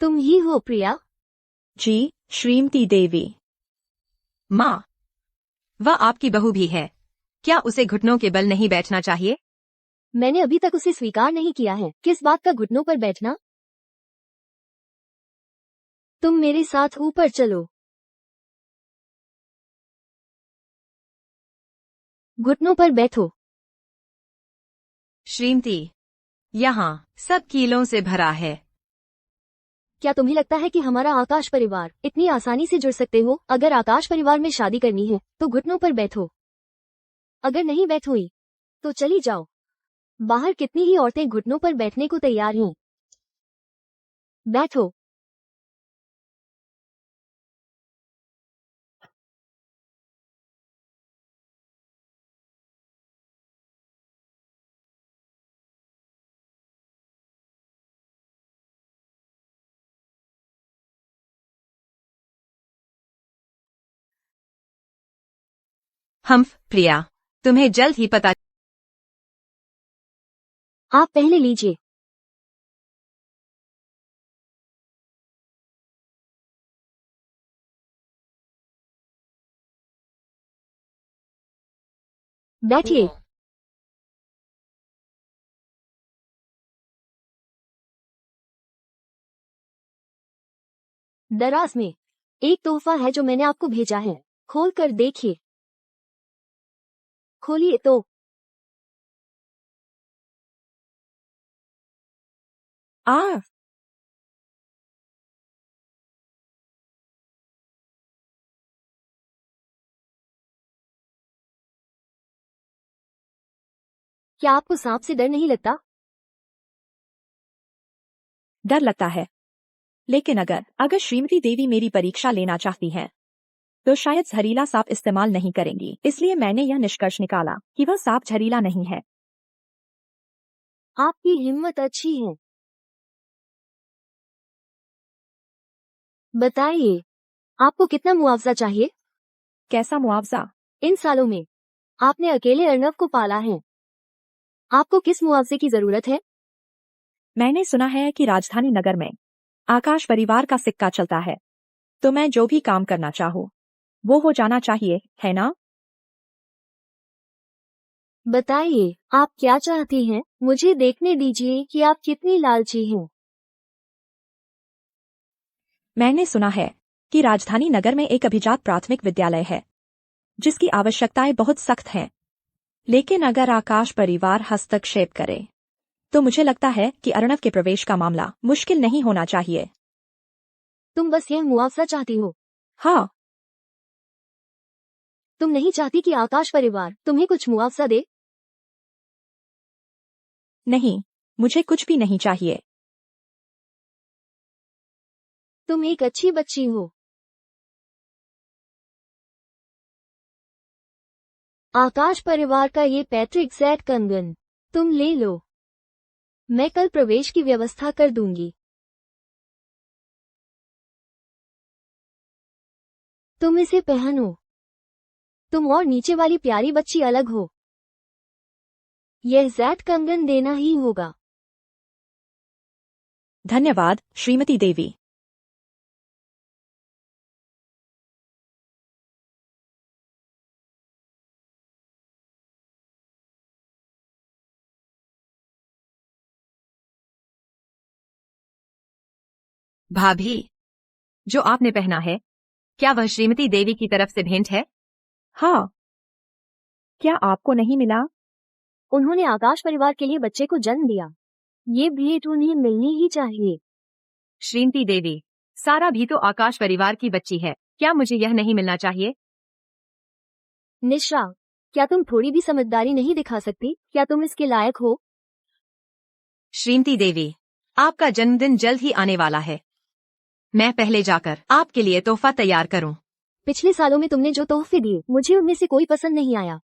तुम ही हो प्रिया? जी, श्रीमती देवी। माँ, वह आपकी बहू भी है। क्या उसे घुटनों के बल नहीं बैठना चाहिए? मैंने अभी तक उसे स्वीकार नहीं किया है। किस बात का घुटनों पर बैठना? तुम मेरे साथ ऊपर चलो। घुटनों पर बैठो। श्रीमती, यहाँ सब कीलों से भरा है। क्या तुम्हें लगता है कि हमारा आकाश परिवार इतनी आसानी से जुड़ सकते हो? अगर आकाश परिवार में शादी करनी है तो घुटनों पर बैठो। अगर नहीं बैठोई तो चली जाओ। बाहर कितनी ही औरतें घुटनों पर बैठने को तैयार हैं। बैठो। प्रिया, तुम्हें जल्द ही पता। आप पहले लीजिए। बैठिए। दराज में एक तोहफा है जो मैंने आपको भेजा है। खोल कर देखिए। खोलिए तो। आ क्या आपको सांप से डर नहीं लगता? डर लगता है, लेकिन अगर अगर श्रीमती देवी मेरी परीक्षा लेना चाहती हैं, तो शायद जहरीला सांप इस्तेमाल नहीं करेंगी। इसलिए मैंने यह निष्कर्ष निकाला कि वह सांप जहरीला नहीं है। आपकी हिम्मत अच्छी है। बताइए, आपको कितना मुआवजा चाहिए? कैसा मुआवजा? इन सालों में आपने अकेले अर्नव को पाला है। आपको किस मुआवजे की जरूरत है? मैंने सुना है कि राजधानी नगर में आकाश परिवार का सिक्का चलता है, तो मैं जो भी काम करना चाहूँ वो हो जाना चाहिए, है ना? बताइए, आप क्या चाहती हैं? मुझे देखने दीजिए कि आप कितनी लालची हैं। मैंने सुना है कि राजधानी नगर में एक अभिजात प्राथमिक विद्यालय है जिसकी आवश्यकताएं बहुत सख्त हैं। लेकिन अगर आकाश परिवार हस्तक्षेप करे तो मुझे लगता है कि अर्णव के प्रवेश का मामला मुश्किल नहीं होना चाहिए। तुम बस यह मुआवजा चाहती हो। हाँ, तुम नहीं चाहती कि आकाश परिवार तुम्हें कुछ मुआवजा दे? नहीं, मुझे कुछ भी नहीं चाहिए। तुम एक अच्छी बच्ची हो। आकाश परिवार का ये पैतृक सेट कंगन तुम ले लो। मैं कल प्रवेश की व्यवस्था कर दूंगी। तुम इसे पहनो। तुम और नीचे वाली प्यारी बच्ची अलग हो। यह जैट कंगन देना ही होगा। धन्यवाद श्रीमती देवी। भाभी, जो आपने पहना है, क्या वह श्रीमती देवी की तरफ से भेंट है? हाँ, क्या आपको नहीं मिला? उन्होंने आकाश परिवार के लिए बच्चे को जन्म दिया। ये भेंट उन्हें मिलनी ही चाहिए। श्रीमती देवी, सारा भी तो आकाश परिवार की बच्ची है, क्या मुझे यह नहीं मिलना चाहिए? निशा, क्या तुम थोड़ी भी समझदारी नहीं दिखा सकती? क्या तुम इसके लायक हो? श्रीमती देवी, आपका जन्मदिन जल्द ही आने वाला है। मैं पहले जाकर आपके लिए तोहफा तैयार करूं। पिछले सालों में तुमने जो तोहफे दिए, मुझे उनमें से कोई पसंद नहीं आया।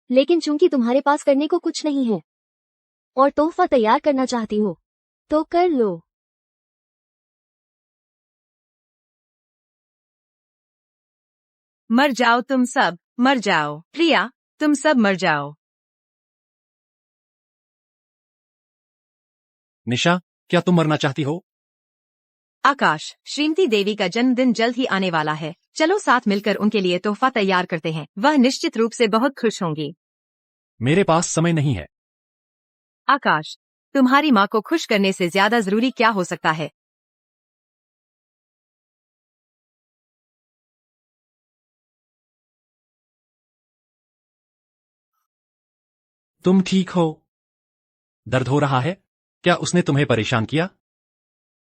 लेकिन चूंकि तुम्हारे पास करने को कुछ नहीं है और तोहफा तैयार करना चाहती हो, तो कर लो। मर जाओ तुम सब, मर जाओ। प्रिया, तुम सब मर जाओ। निशा, क्या तुम मरना चाहती हो? आकाश, श्रीमती देवी का जन्मदिन जल्द ही आने वाला है। चलो साथ मिलकर उनके लिए तोहफा तैयार करते हैं। वह निश्चित रूप से बहुत खुश होंगी। मेरे पास समय नहीं है। आकाश, तुम्हारी माँ को खुश करने से ज्यादा जरूरी क्या हो सकता है? तुम ठीक हो? दर्द हो रहा है? क्या उसने तुम्हें परेशान किया?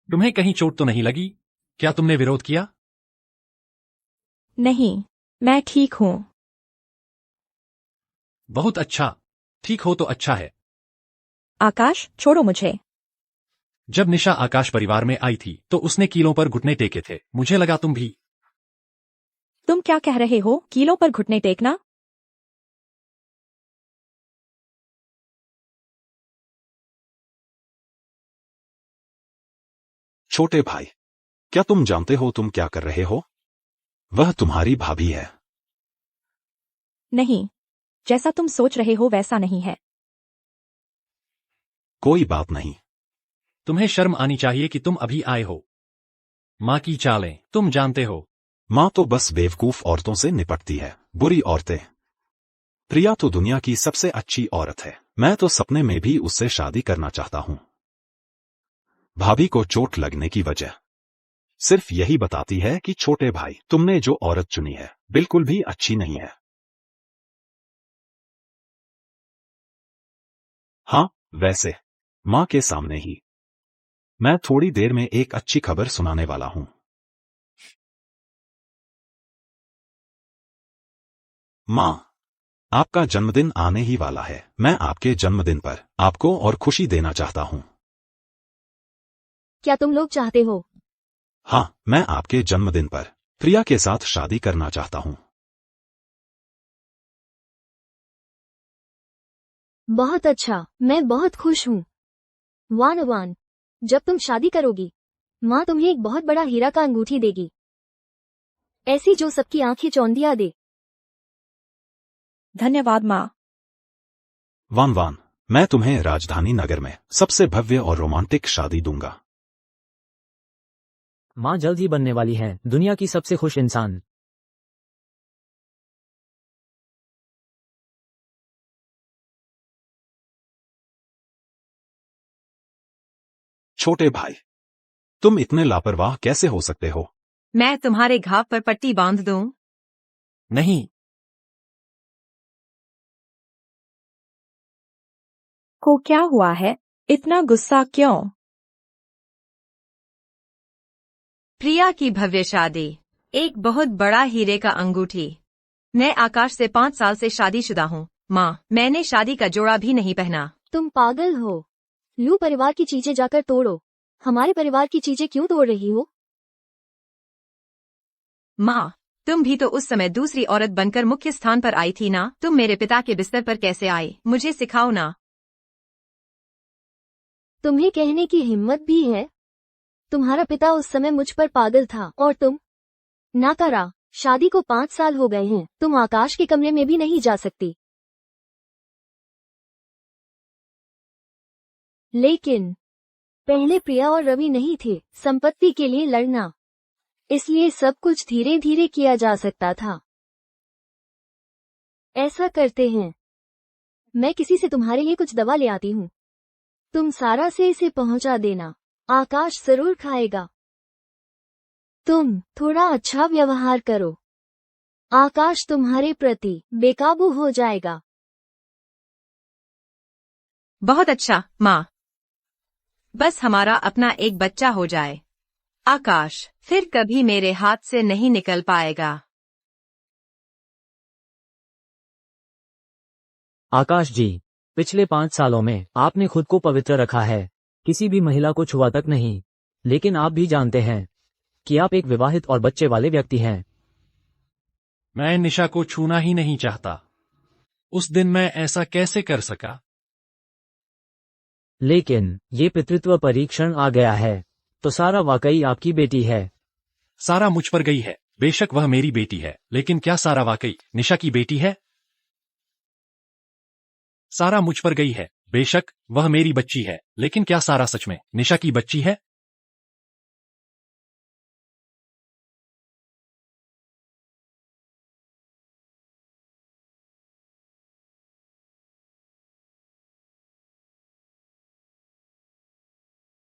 तुम्हें कहीं चोट तो नहीं लगी? क्या तुमने विरोध किया? नहीं, मैं ठीक हूँ। बहुत अच्छा। ठीक हो तो अच्छा है। आकाश, छोड़ो मुझे। जब निशा आकाश परिवार में आई थी तो उसने कीलों पर घुटने टेके थे। मुझे लगा तुम भी। तुम क्या कह रहे हो? कीलों पर घुटने टेकना? छोटे भाई, क्या तुम जानते हो तुम क्या कर रहे हो? वह तुम्हारी भाभी है। नहीं, जैसा तुम सोच रहे हो वैसा नहीं है। कोई बात नहीं। तुम्हें शर्म आनी चाहिए कि तुम अभी आए हो। माँ की चालें तुम जानते हो। माँ तो बस बेवकूफ औरतों से निपटती है, बुरी औरतें। प्रिया तो दुनिया की सबसे अच्छी औरत है, मैं तो सपने में भी उससे शादी करना चाहता हूँ। भाभी को चोट लगने की वजह सिर्फ यही बताती है कि छोटे भाई तुमने जो औरत चुनी है बिल्कुल भी अच्छी नहीं है। हाँ, वैसे माँ के सामने ही मैं थोड़ी देर में एक अच्छी खबर सुनाने वाला हूँ। माँ, आपका जन्मदिन आने ही वाला है। मैं आपके जन्मदिन पर आपको और खुशी देना चाहता हूँ। क्या तुम लोग चाहते हो? हाँ, मैं आपके जन्मदिन पर प्रिया के साथ शादी करना चाहता हूँ। बहुत अच्छा, मैं बहुत खुश हूँ। वान वान, जब तुम शादी करोगी माँ तुम्हें एक बहुत बड़ा हीरा का अंगूठी देगी, ऐसी जो सबकी आंखें चौंधिया दे। धन्यवाद माँ। वान वान, मैं तुम्हें राजधानी नगर में सबसे भव्य और रोमांटिक शादी दूंगा। माँ जल्द ही बनने वाली है दुनिया की सबसे खुश इंसान। छोटे भाई, तुम इतने लापरवाह कैसे हो सकते हो? मैं तुम्हारे घाव पर पट्टी बांध दूं? नहीं, को क्या हुआ है? इतना गुस्सा क्यों? प्रिया की भव्य शादी, एक बहुत बड़ा हीरे का अंगूठी। मैं आकाश से 5 साल से शादीशुदा हूँ। माँ, मैंने शादी का जोड़ा भी नहीं पहना। तुम पागल हो। लू परिवार की चीजें जाकर तोड़ो। हमारे परिवार की चीजें क्यों तोड़ रही हो? माँ, तुम भी तो उस समय दूसरी औरत बनकर मुख्य स्थान पर आई थी ना। तुम मेरे पिता के बिस्तर पर कैसे आई, मुझे सिखाओ ना। तुम्हें कहने की हिम्मत भी है? तुम्हारा पिता उस समय मुझ पर पागल था और तुम? नाकारा, शादी को 5 साल हो गए हैं, तुम आकाश के कमरे में भी नहीं जा सकती। लेकिन पहले प्रिया और रवि नहीं थे, संपत्ति के लिए लड़ना, इसलिए सब कुछ धीरे धीरे किया जा सकता था। ऐसा करते हैं, मैं किसी से तुम्हारे लिए कुछ दवा ले आती हूँ। तुम सारा से इसे पहुंचा देना, आकाश जरूर खाएगा। तुम थोड़ा अच्छा व्यवहार करो, आकाश तुम्हारे प्रति बेकाबू हो जाएगा। बहुत अच्छा, माँ। बस हमारा अपना एक बच्चा हो जाए। आकाश फिर कभी मेरे हाथ से नहीं निकल पाएगा। आकाश जी, पिछले 5 सालों में आपने खुद को पवित्र रखा है, किसी भी महिला को छुआ तक नहीं। लेकिन आप भी जानते हैं कि आप एक विवाहित और बच्चे वाले व्यक्ति हैं। मैं निशा को छूना ही नहीं चाहता। उस दिन मैं ऐसा कैसे कर सका? लेकिन ये पितृत्व परीक्षण आ गया है, तो सारा वाकई आपकी बेटी है। सारा मुझ पर गई है। बेशक वह मेरी बेटी है, लेकिन क्या सारा वाकई निशा की बेटी है? सारा मुझ पर गई है। बेशक वह मेरी बच्ची है, लेकिन क्या सारा सच में निशा की बच्ची है?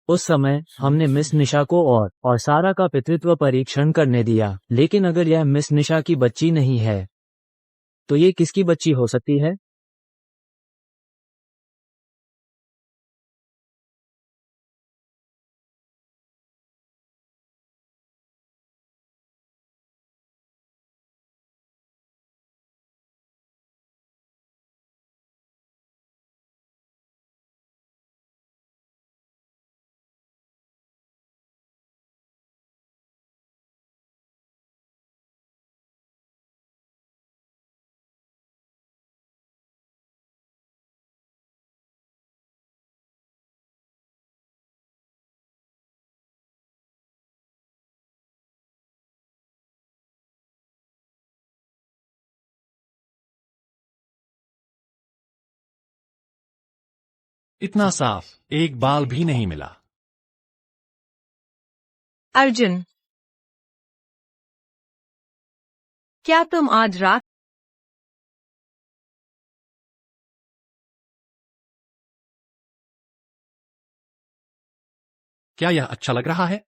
उस समय हमने मिस निशा को और सारा का पितृत्व परीक्षण करने दिया। लेकिन अगर यह मिस निशा की बच्ची नहीं है, तो ये किसकी बच्ची हो सकती है? इतना साफ एक बाल भी नहीं मिला। अर्जुन, क्या तुम आज रात क्या यह अच्छा लग रहा है?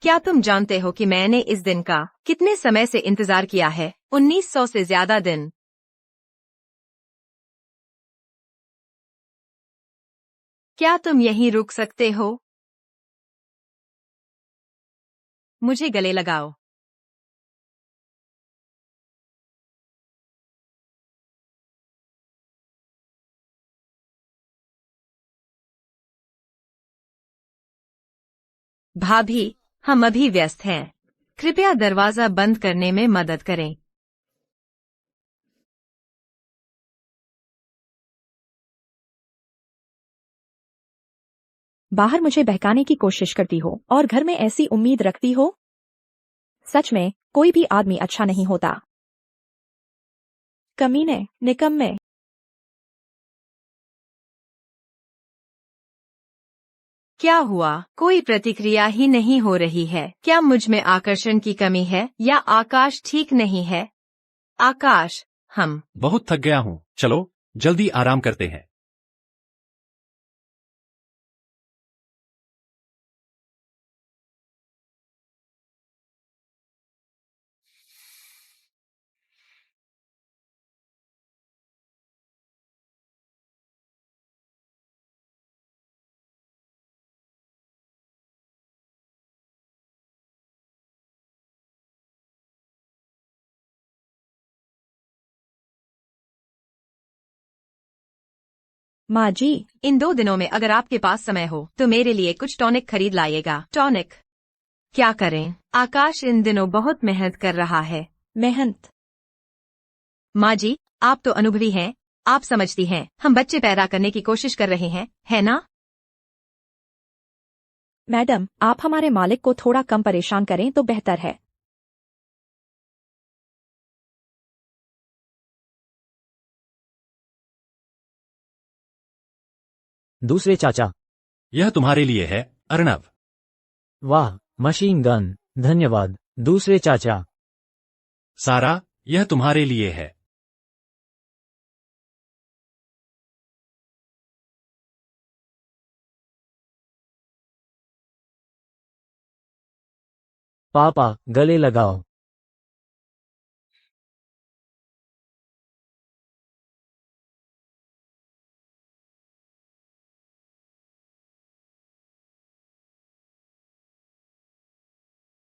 क्या तुम जानते हो कि मैंने इस दिन का कितने समय से इंतजार किया है? 1900 से ज्यादा दिन। क्या तुम यहीं रुक सकते हो? मुझे गले लगाओ। भाभी, हम अभी व्यस्त हैं। कृपया दरवाजा बंद करने में मदद करें। बाहर मुझे बहकाने की कोशिश करती हो और घर में ऐसी उम्मीद रखती हो? सच में कोई भी आदमी अच्छा नहीं होता। कमीने, निकम्मे। क्या हुआ? कोई प्रतिक्रिया ही नहीं हो रही है। क्या मुझ में आकर्षण की कमी है या आकाश ठीक नहीं है? आकाश, हम बहुत थक गया हूँ, चलो जल्दी आराम करते हैं। माँ जी, इन 2 दिनों में अगर आपके पास समय हो तो मेरे लिए कुछ टॉनिक खरीद लाइएगा। टॉनिक? क्या करें? आकाश इन दिनों बहुत मेहनत कर रहा है। मेहनत। माँ जी, आप तो अनुभवी हैं, आप समझती हैं, हम बच्चे पैदा करने की कोशिश कर रहे हैं, है ना? मैडम, आप हमारे मालिक को थोड़ा कम परेशान करें तो बेहतर है। दूसरे चाचा। यह तुम्हारे लिए है, अर्नव। वाह, मशीन गन। धन्यवाद दूसरे चाचा। सारा, यह तुम्हारे लिए है। पापा, गले लगाओ।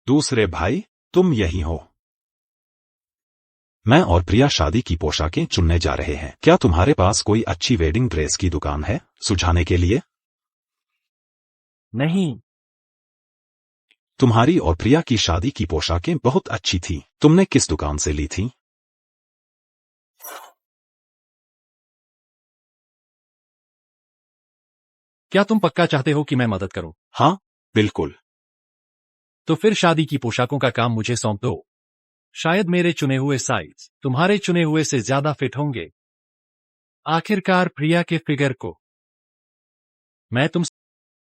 दूसरे भाई, तुम यही हो। मैं और प्रिया शादी की पोशाकें चुनने जा रहे हैं। क्या तुम्हारे पास कोई अच्छी वेडिंग ड्रेस की दुकान है सुझाने के लिए? नहीं। तुम्हारी और प्रिया की शादी की पोशाकें बहुत अच्छी थी। तुमने किस दुकान से ली थी? क्या तुम पक्का चाहते हो कि मैं मदद करूं? हाँ, बिल्कुल। तो फिर शादी की पोशाकों का काम मुझे सौंप दो। शायद मेरे चुने हुए साइज तुम्हारे चुने हुए से ज्यादा फिट होंगे। आखिरकार प्रिया के फिगर को मैं तुम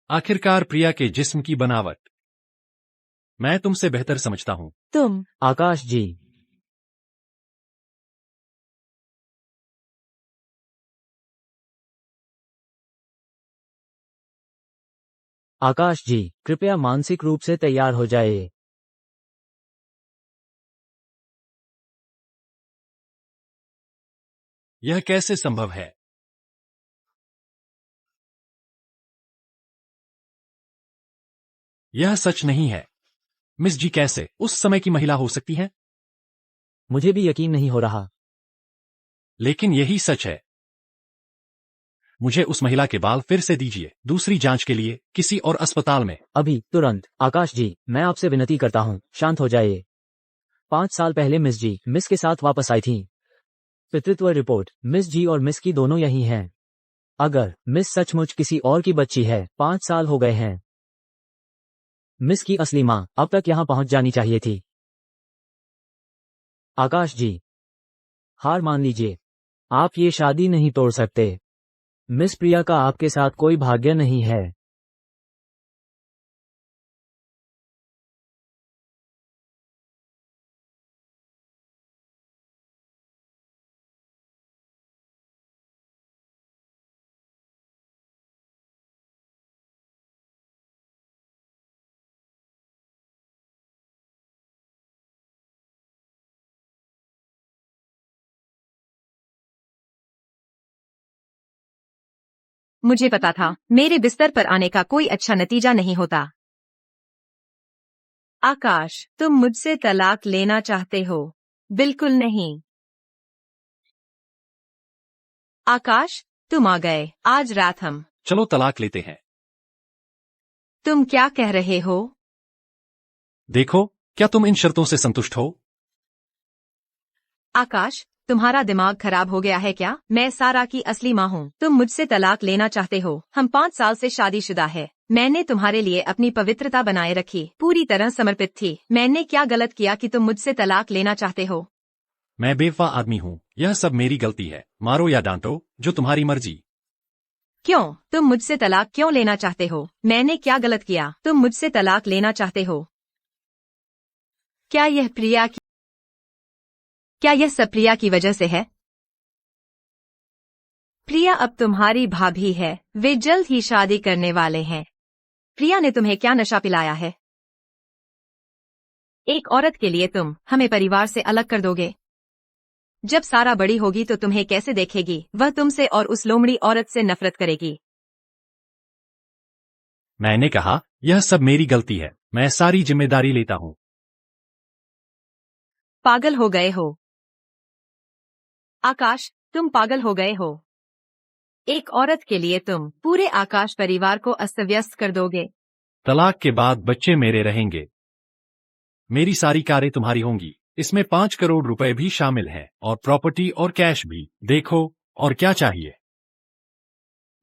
आखिरकार प्रिया के जिस्म की बनावट मैं तुमसे बेहतर समझता हूं। तुम। आकाश जी। आकाश जी, कृपया मानसिक रूप से तैयार हो जाइए। यह कैसे संभव है? यह सच नहीं है। मिस जी कैसे उस समय की महिला हो सकती है? मुझे भी यकीन नहीं हो रहा। लेकिन यही सच है। मुझे उस महिला के बाल फिर से दीजिए, दूसरी जांच के लिए किसी और अस्पताल में। अभी तुरंत। आकाश जी, मैं आपसे विनती करता हूँ, शांत हो जाइए। 5 साल पहले मिस जी मिस के साथ वापस आई थी। पितृत्व रिपोर्ट, मिस जी और मिस की दोनों यही हैं। अगर मिस सचमुच किसी और की बच्ची है, 5 साल हो गए हैं। मिस की असली माँ अब तक यहाँ पहुँच जानी चाहिए थी। आकाश जी, हार मान लीजिए, आप ये शादी नहीं तोड़ सकते। मिस प्रिया का आपके साथ कोई भाग्य नहीं है। मुझे पता था मेरे बिस्तर पर आने का कोई अच्छा नतीजा नहीं होता। आकाश, तुम मुझसे तलाक लेना चाहते हो? बिल्कुल नहीं। आकाश, तुम आ गए। आज रात हम। चलो तलाक लेते हैं। तुम क्या कह रहे हो? देखो, क्या तुम इन शर्तों से संतुष्ट हो? आकाश, तुम्हारा दिमाग खराब हो गया है क्या? मैं सारा की असली माँ हूँ। तुम मुझसे तलाक लेना चाहते हो? हम 5 साल से शादीशुदा है। मैंने तुम्हारे लिए अपनी पवित्रता बनाए रखी, पूरी तरह समर्पित थी। मैंने क्या गलत किया कि तुम मुझसे तलाक लेना चाहते हो? मैं बेवफा आदमी हूँ, यह सब मेरी गलती है। मारो या डांटो, जो तुम्हारी मर्जी। क्यों? तुम मुझसे तलाक क्यों लेना चाहते हो? मैंने क्या गलत किया? तुम मुझसे तलाक लेना चाहते हो? क्या यह प्रिया की क्या यह सब प्रिया की वजह से है? प्रिया अब तुम्हारी भाभी है। वे जल्द ही शादी करने वाले हैं। प्रिया ने तुम्हें क्या नशा पिलाया है? एक औरत के लिए तुम हमें परिवार से अलग कर दोगे? जब सारा बड़ी होगी तो तुम्हें कैसे देखेगी? वह तुमसे और उस लोमड़ी औरत से नफरत करेगी। मैंने कहा, यह सब मेरी गलती है। मैं सारी जिम्मेदारी लेता हूँ। पागल हो गए हो? आकाश, तुम पागल हो गए हो। एक औरत के लिए तुम पूरे आकाश परिवार को अस्त व्यस्त कर दोगे। तलाक के बाद बच्चे मेरे रहेंगे। मेरी सारी कारें तुम्हारी होंगी। इसमें 5 करोड़ रुपए भी शामिल हैं, और प्रॉपर्टी और कैश भी। देखो, और क्या चाहिए?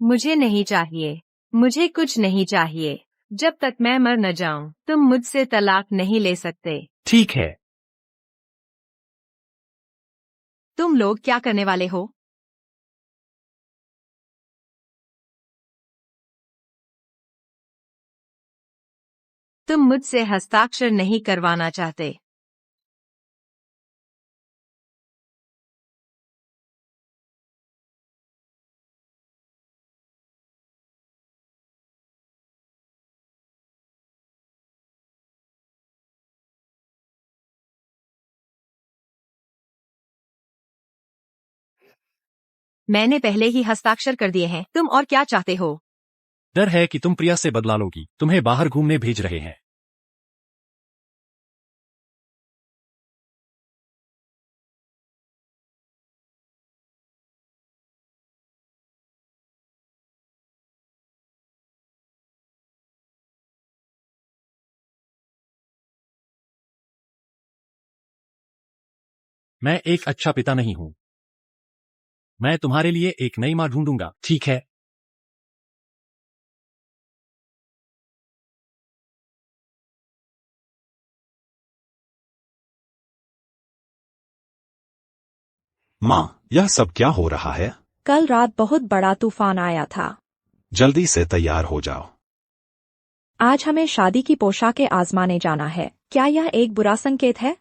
मुझे नहीं चाहिए। मुझे कुछ नहीं चाहिए। जब तक मैं मर न जाऊं, तुम मुझसे तलाक नहीं ले सकते। ठीक है। तुम लोग क्या करने वाले हो? तुम मुझसे हस्ताक्षर नहीं करवाना चाहते। मैंने पहले ही हस्ताक्षर कर दिए हैं। तुम और क्या चाहते हो? डर है कि तुम प्रिया से बदला लोगी। तुम्हें बाहर घूमने भेज रहे हैं। मैं एक अच्छा पिता नहीं हूँ। मैं तुम्हारे लिए एक नई माँ ढूंढूंगा, ठीक है? माँ, यह सब क्या हो रहा है? कल रात बहुत बड़ा तूफान आया था। जल्दी से तैयार हो जाओ। आज हमें शादी की पोशाकें आजमाने जाना है। क्या यह एक बुरा संकेत है?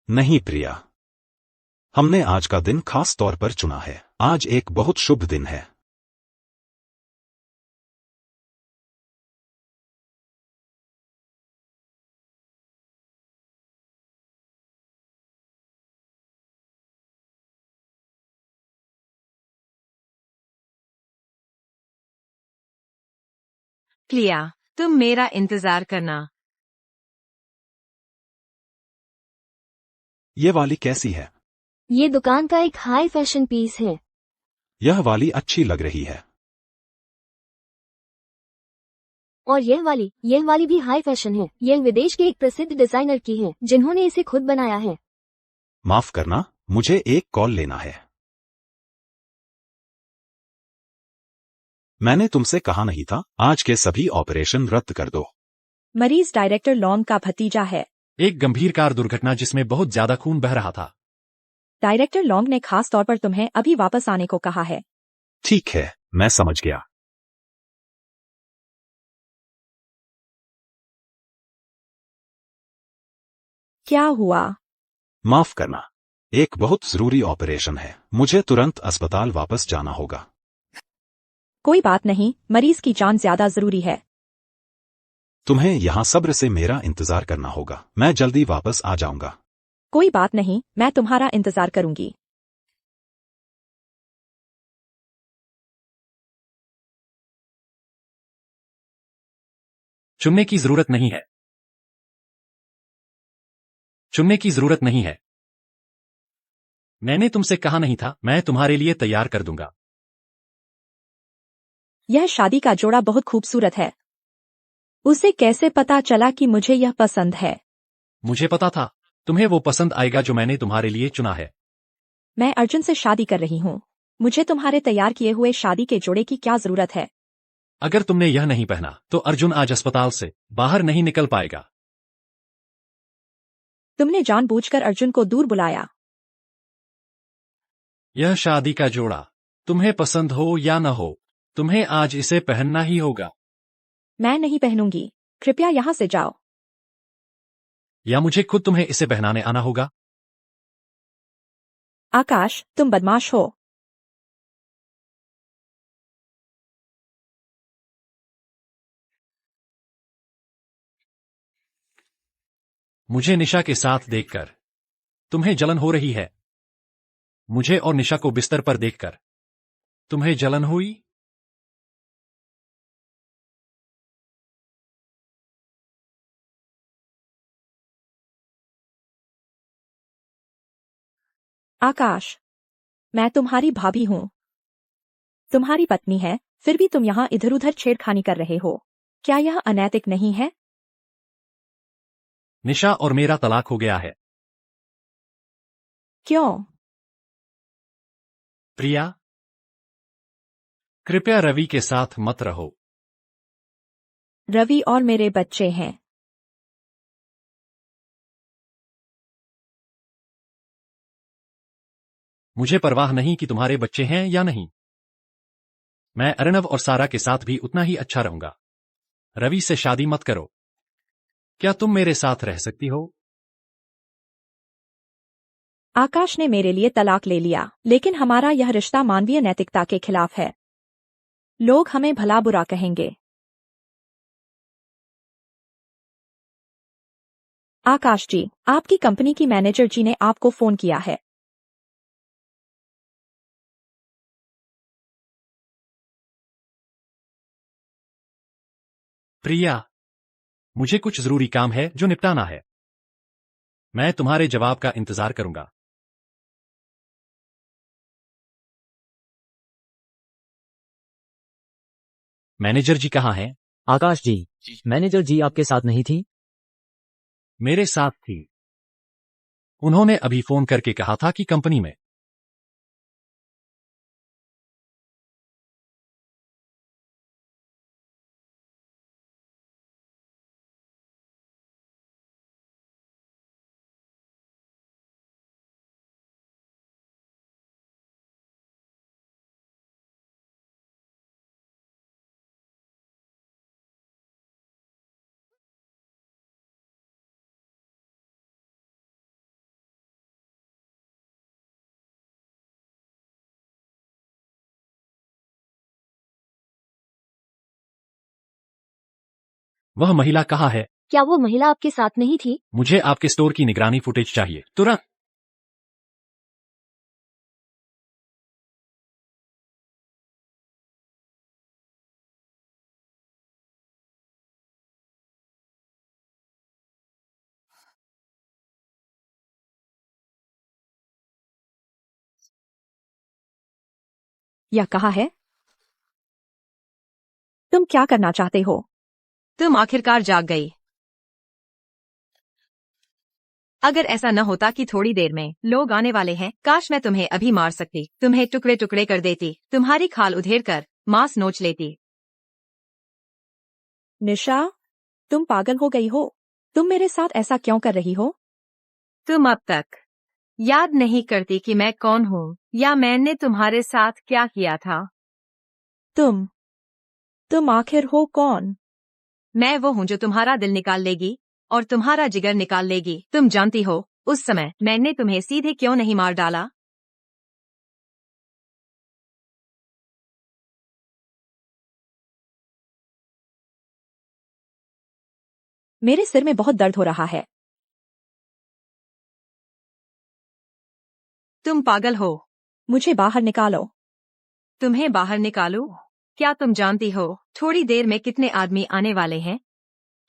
नहीं प्रिया, हमने आज का दिन खास तौर पर चुना है। आज एक बहुत शुभ दिन है। प्रिया, तुम मेरा इंतजार करना। ये वाली कैसी है? ये दुकान का एक हाई फैशन पीस है। यह वाली अच्छी लग रही है। और यह वाली भी हाई फैशन है। यह विदेश के एक प्रसिद्ध डिजाइनर की है, जिन्होंने इसे खुद बनाया है। माफ करना, मुझे एक कॉल लेना है। मैंने तुमसे कहा नहीं था, आज के सभी ऑपरेशन रद्द कर दो। मरीज डायरेक्टर लॉन्ग का भतीजा है। एक गंभीर कार दुर्घटना जिसमें बहुत ज्यादा खून बह रहा था। डायरेक्टर लॉन्ग ने खास तौर पर तुम्हें अभी वापस आने को कहा है। ठीक है, मैं समझ गया। क्या हुआ? माफ करना, एक बहुत जरूरी ऑपरेशन है, मुझे तुरंत अस्पताल वापस जाना होगा। कोई बात नहीं, मरीज की जान ज्यादा जरूरी है। तुम्हें यहाँ सब्र से मेरा इंतजार करना होगा, मैं जल्दी वापस आ जाऊंगा। कोई बात नहीं, मैं तुम्हारा इंतजार करूंगी। चुनने की जरूरत नहीं है। चुनने की जरूरत नहीं है। मैंने तुमसे कहा नहीं था, मैं तुम्हारे लिए तैयार कर दूंगा। यह शादी का जोड़ा बहुत खूबसूरत है। उसे कैसे पता चला कि मुझे यह पसंद है? मुझे पता था, तुम्हें वो पसंद आएगा जो मैंने तुम्हारे लिए चुना है। मैं अर्जुन से शादी कर रही हूँ। मुझे तुम्हारे तैयार किए हुए शादी के जोड़े की क्या जरूरत है? अगर तुमने यह नहीं पहना तो अर्जुन आज अस्पताल से बाहर नहीं निकल पाएगा। तुमने जानबूझकर अर्जुन को दूर बुलाया। यह शादी का जोड़ा तुम्हें पसंद हो या न हो, तुम्हें आज इसे पहनना ही होगा। मैं नहीं पहनूंगी। कृपया यहाँ से जाओ। या मुझे खुद तुम्हें इसे पहनाने आना होगा। आकाश, तुम बदमाश हो। मुझे निशा के साथ देखकर तुम्हें जलन हो रही है। मुझे और निशा को बिस्तर पर देखकर तुम्हें जलन हुई। आकाश, मैं तुम्हारी भाभी हूँ। तुम्हारी पत्नी है, फिर भी तुम यहाँ इधर उधर छेड़खानी कर रहे हो। क्या यह अनैतिक नहीं है? निशा और मेरा तलाक हो गया है। क्यों? प्रिया, कृपया रवि के साथ मत रहो। रवि और मेरे बच्चे हैं। मुझे परवाह नहीं कि तुम्हारे बच्चे हैं या नहीं। मैं अर्णव और सारा के साथ भी उतना ही अच्छा रहूंगा। रवि से शादी मत करो। क्या तुम मेरे साथ रह सकती हो? आकाश ने मेरे लिए तलाक ले लिया, लेकिन हमारा यह रिश्ता मानवीय नैतिकता के खिलाफ है। लोग हमें भला बुरा कहेंगे। आकाश जी, आपकी कंपनी की मैनेजर जी ने आपको फोन किया है। प्रिया, मुझे कुछ जरूरी काम है जो निपटाना है। मैं तुम्हारे जवाब का इंतजार करूंगा। मैनेजर जी कहाँ हैं? आकाश जी, मैनेजर जी आपके साथ नहीं थी? मेरे साथ थी। उन्होंने अभी फोन करके कहा था कि कंपनी में वह महिला कहाँ है? क्या वो महिला आपके साथ नहीं थी? मुझे आपके स्टोर की निगरानी फुटेज चाहिए, तुरंत। यह कहाँ है? तुम क्या करना चाहते हो? तुम आखिरकार जाग गई। अगर ऐसा न होता कि थोड़ी देर में लोग आने वाले हैं, काश मैं तुम्हें अभी मार सकती, तुम्हें टुकड़े टुकड़े कर देती, तुम्हारी खाल उधेड़ कर मांस नोच लेती। निशा, तुम पागल हो गई हो। तुम मेरे साथ ऐसा क्यों कर रही हो? तुम अब तक याद नहीं करती कि मैं कौन हूँ या मैंने तुम्हारे साथ क्या किया था? तुम आखिर हो कौन? मैं वो हूँ जो तुम्हारा दिल निकाल लेगी और तुम्हारा जिगर निकाल लेगी। तुम जानती हो उस समय मैंने तुम्हें सीधे क्यों नहीं मार डाला? मेरे सिर में बहुत दर्द हो रहा है। तुम पागल हो। मुझे बाहर निकालो। तुम्हें बाहर निकालूं? क्या तुम जानती हो थोड़ी देर में कितने आदमी आने वाले हैं?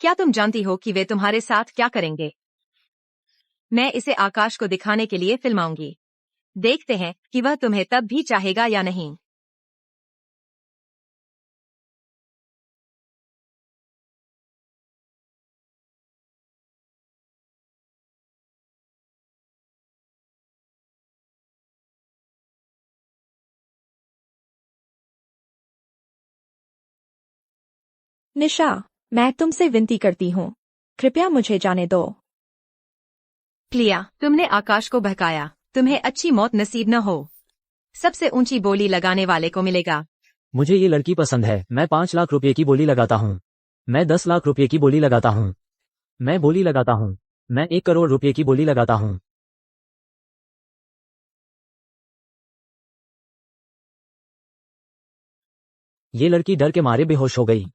क्या तुम जानती हो कि वे तुम्हारे साथ क्या करेंगे? मैं इसे आकाश को दिखाने के लिए फिल्माऊंगी। देखते हैं कि वह तुम्हें तब भी चाहेगा या नहीं। निशा, मैं तुमसे विनती करती हूँ, कृपया मुझे जाने दो। प्रिया, तुमने आकाश को बहकाया। तुम्हें अच्छी मौत नसीब न हो। सबसे ऊंची बोली लगाने वाले को मिलेगा। मुझे ये लड़की पसंद है। मैं 5 लाख रुपए की बोली लगाता हूँ। मैं 10 लाख रुपए की बोली लगाता हूँ। मैं बोली लगाता हूँ। मैं 1 करोड़ रुपए की बोली लगाता हूँ। ये लड़की डर के मारे बेहोश हो गई।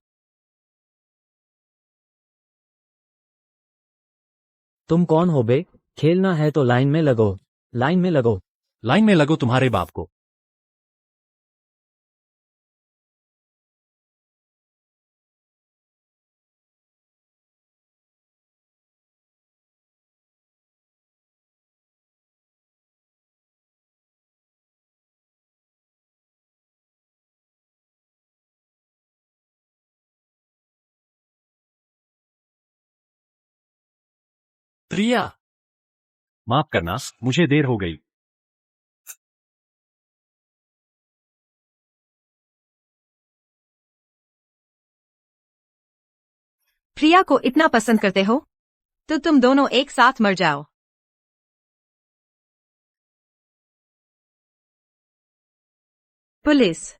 तुम कौन हो बे? खेलना है तो लाइन में लगो। लाइन में लगो। लाइन में लगो तुम्हारे बाप को। प्रिया, माफ करना, मुझे देर हो गई। प्रिया को इतना पसंद करते हो तो तुम दोनों एक साथ मर जाओ। पुलिस।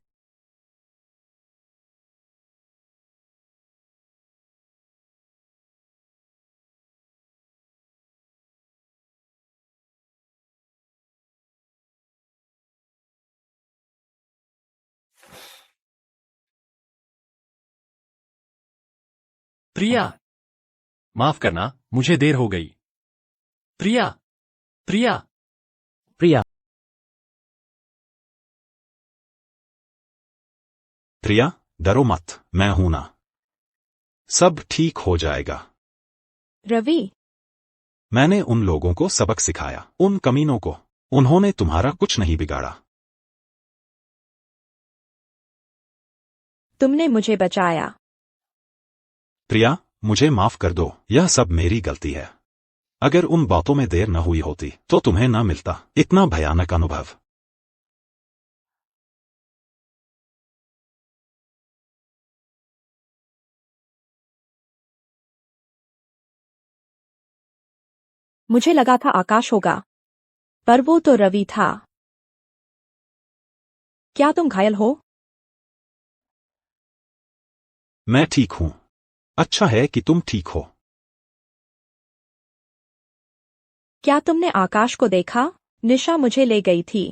प्रिया, माफ करना, मुझे देर हो गई। प्रिया, प्रिया। प्रिया। प्रिया, डरो मत, मैं हूं ना। सब ठीक हो जाएगा। रवि, मैंने उन लोगों को सबक सिखाया, उन कमीनों को। उन्होंने तुम्हारा कुछ नहीं बिगाड़ा। तुमने मुझे बचाया। प्रिया, मुझे माफ कर दो, यह सब मेरी गलती है। अगर उन बातों में देर न हुई होती तो तुम्हें न मिलता इतना भयानक अनुभव। मुझे लगा था आकाश होगा, पर वो तो रवि था। क्या तुम घायल हो? मैं ठीक हूं। अच्छा है कि तुम ठीक हो। क्या तुमने आकाश को देखा? निशा मुझे ले गई थी।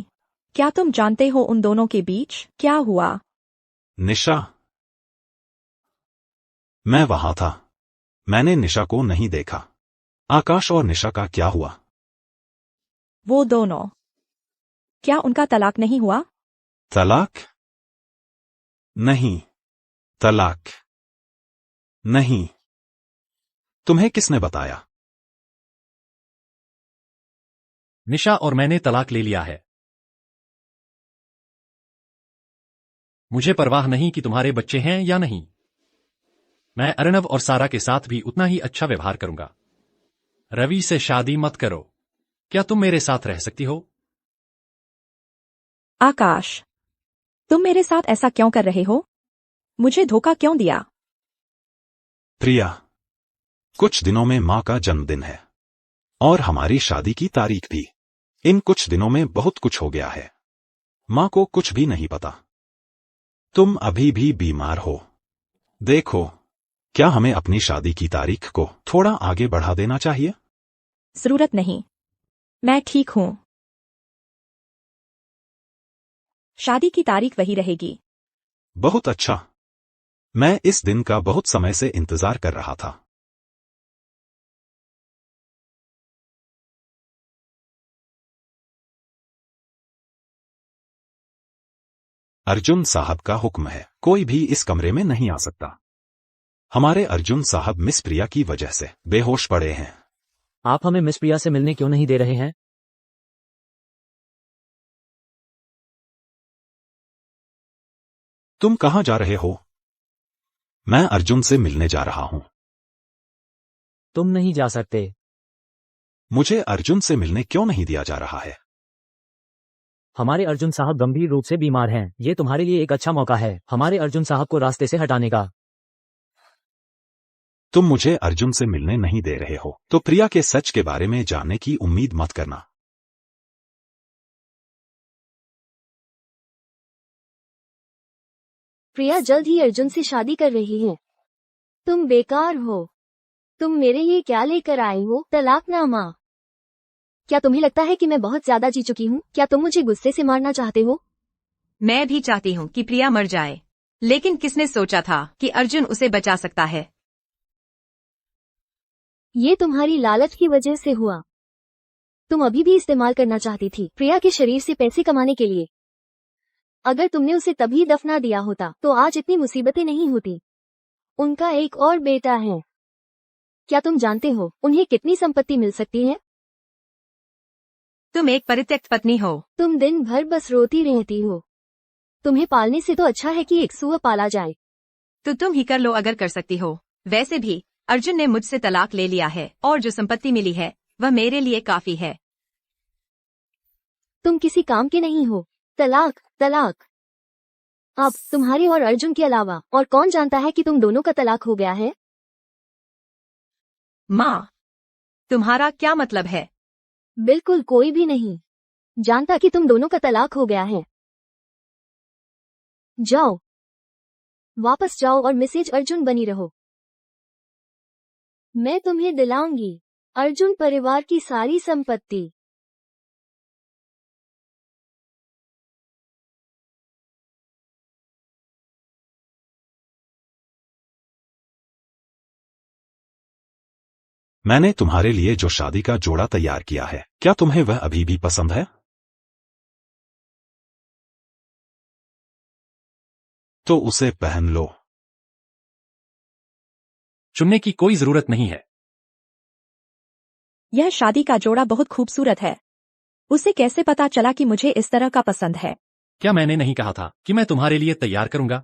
क्या तुम जानते हो उन दोनों के बीच क्या हुआ? निशा? मैं वहां था। मैंने निशा को नहीं देखा। आकाश और निशा का क्या हुआ? वो दोनों, क्या उनका तलाक नहीं हुआ? तलाक? नहीं। तलाक नहीं। तुम्हें किसने बताया? निशा और मैंने तलाक ले लिया है। मुझे परवाह नहीं कि तुम्हारे बच्चे हैं या नहीं। मैं अर्णव और सारा के साथ भी उतना ही अच्छा व्यवहार करूंगा। रवि से शादी मत करो। क्या तुम मेरे साथ रह सकती हो? आकाश, तुम मेरे साथ ऐसा क्यों कर रहे हो? मुझे धोखा क्यों दिया? प्रिया, कुछ दिनों में माँ का जन्मदिन है और हमारी शादी की तारीख भी। इन कुछ दिनों में बहुत कुछ हो गया है। माँ को कुछ भी नहीं पता। तुम अभी भी बीमार हो। देखो, क्या हमें अपनी शादी की तारीख को थोड़ा आगे बढ़ा देना चाहिए? जरूरत नहीं, मैं ठीक हूं। शादी की तारीख वही रहेगी। बहुत अच्छा। मैं इस दिन का बहुत समय से इंतजार कर रहा था। अर्जुन साहब का हुक्म है, कोई भी इस कमरे में नहीं आ सकता। हमारे अर्जुन साहब मिस प्रिया की वजह से बेहोश पड़े हैं। आप हमें मिस प्रिया से मिलने क्यों नहीं दे रहे हैं? तुम कहां जा रहे हो? मैं अर्जुन से मिलने जा रहा हूं। तुम नहीं जा सकते। मुझे अर्जुन से मिलने क्यों नहीं दिया जा रहा है? हमारे अर्जुन साहब गंभीर रूप से बीमार हैं। ये तुम्हारे लिए एक अच्छा मौका है हमारे अर्जुन साहब को रास्ते से हटाने का। तुम मुझे अर्जुन से मिलने नहीं दे रहे हो तो प्रिया के सच के बारे में जानने की उम्मीद मत करना। प्रिया जल्द ही अर्जुन से शादी कर रही है। तुम बेकार हो। तुम मेरे लिए क्या लेकर आए हो? तलाकनामा। क्या तुम्हें लगता है कि मैं बहुत ज्यादा जी चुकी हूँ? क्या तुम मुझे गुस्से से मारना चाहते हो? मैं भी चाहती हूँ कि प्रिया मर जाए, लेकिन किसने सोचा था कि अर्जुन उसे बचा सकता है? ये तुम्हारी लालच की वजह से हुआ। तुम अभी भी इस्तेमाल करना चाहती थी प्रिया के शरीर से पैसे कमाने के लिए। अगर तुमने उसे तभी दफना दिया होता तो आज इतनी मुसीबतें नहीं होती। उनका एक और बेटा है। क्या तुम जानते हो उन्हें कितनी संपत्ति मिल सकती है? तुम एक परित्यक्त पत्नी हो। तुम दिन भर बस रोती रहती हो। तुम्हें पालने से तो अच्छा है कि एक सुअर पाला जाए। तो तुम ही कर लो अगर कर सकती हो। वैसे भी अर्जुन ने मुझसे तलाक ले लिया है और जो संपत्ति मिली है वह मेरे लिए काफी है। तुम किसी काम के नहीं हो। तलाक तलाक। अब तुम्हारे और अर्जुन के अलावा और कौन जानता है कि तुम दोनों का तलाक हो गया है? माँ, तुम्हारा क्या मतलब है? बिल्कुल कोई भी नहीं जानता कि तुम दोनों का तलाक हो गया है। जाओ, वापस जाओ और मिसेज अर्जुन बनी रहो। मैं तुम्हें दिलाऊंगी अर्जुन परिवार की सारी संपत्ति। मैंने तुम्हारे लिए जो शादी का जोड़ा तैयार किया है, क्या तुम्हें वह अभी भी पसंद है? तो उसे पहन लो। चुनने की कोई जरूरत नहीं है। यह शादी का जोड़ा बहुत खूबसूरत है। उसे कैसे पता चला कि मुझे इस तरह का पसंद है? क्या मैंने नहीं कहा था कि मैं तुम्हारे लिए तैयार करूंगा?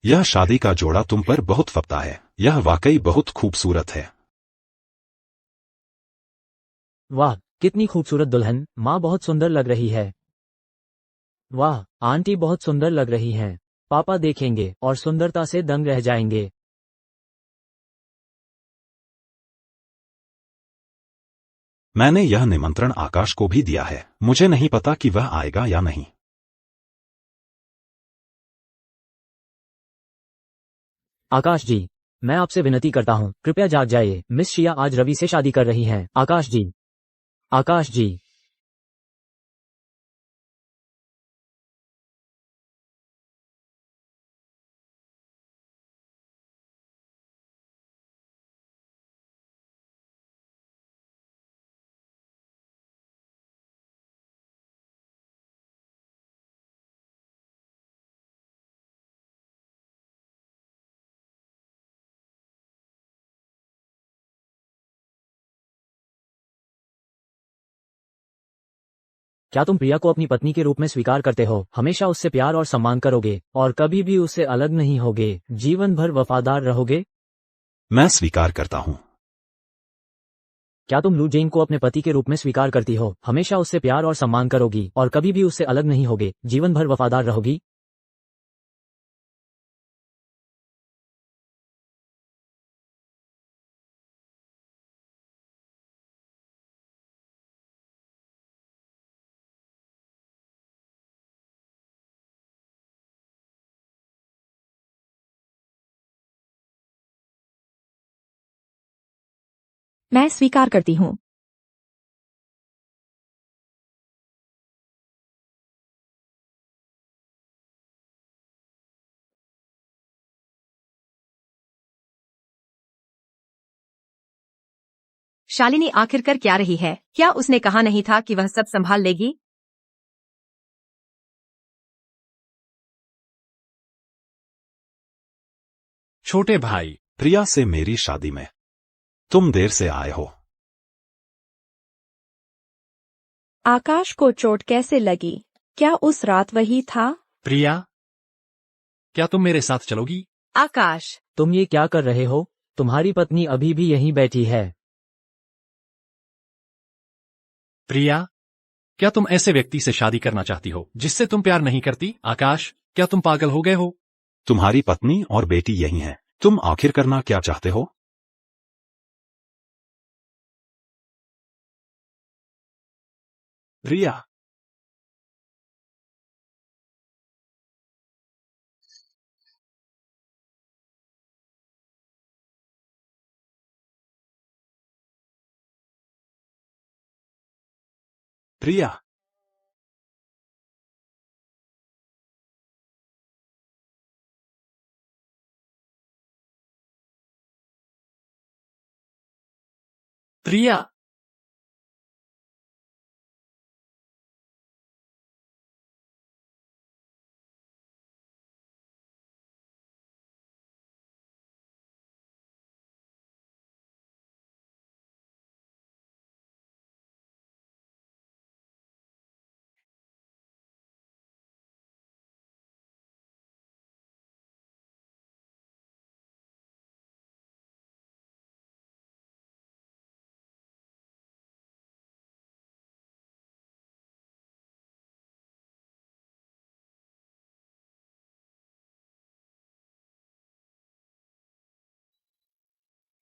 यह शादी का जोड़ा तुम पर बहुत फपता है। यह वाकई बहुत खूबसूरत है। वाह, कितनी खूबसूरत दुल्हन। माँ बहुत सुंदर लग रही है। वाह, आंटी बहुत सुंदर लग रही हैं। पापा देखेंगे और सुंदरता से दंग रह जाएंगे। मैंने यह निमंत्रण आकाश को भी दिया है। मुझे नहीं पता कि वह आएगा या नहीं। आकाश जी, मैं आपसे विनती करता हूँ कृपया जाग जाइए। मिस शिया आज रवि से शादी कर रही हैं। आकाश जी, आकाश जी। क्या तुम प्रिया को अपनी पत्नी के रूप में स्वीकार करते हो? हमेशा उससे प्यार और सम्मान करोगे और कभी भी उससे अलग नहीं होगे? जीवन भर वफादार रहोगे? मैं स्वीकार करता हूं। क्या तुम लू जेन को अपने पति के रूप में स्वीकार करती हो, हमेशा उससे प्यार और सम्मान करोगी और कभी भी उससे अलग नहीं होगे, जीवन भर वफादार रहोगी? मैं स्वीकार करती हूँ। शालिनी आखिर कर क्या रही है? क्या उसने कहा नहीं था कि वह सब संभाल लेगी? छोटे भाई, प्रिया से मेरी शादी में तुम देर से आए हो। आकाश को चोट कैसे लगी? क्या उस रात वही था? प्रिया, क्या तुम मेरे साथ चलोगी? आकाश, तुम ये क्या कर रहे हो? तुम्हारी पत्नी अभी भी यहीं बैठी है। प्रिया, क्या तुम ऐसे व्यक्ति से शादी करना चाहती हो जिससे तुम प्यार नहीं करती? आकाश, क्या तुम पागल हो गए हो? तुम्हारी पत्नी और बेटी यही है, तुम आखिर करना क्या चाहते हो? प्रिया, प्रिया, प्रिया,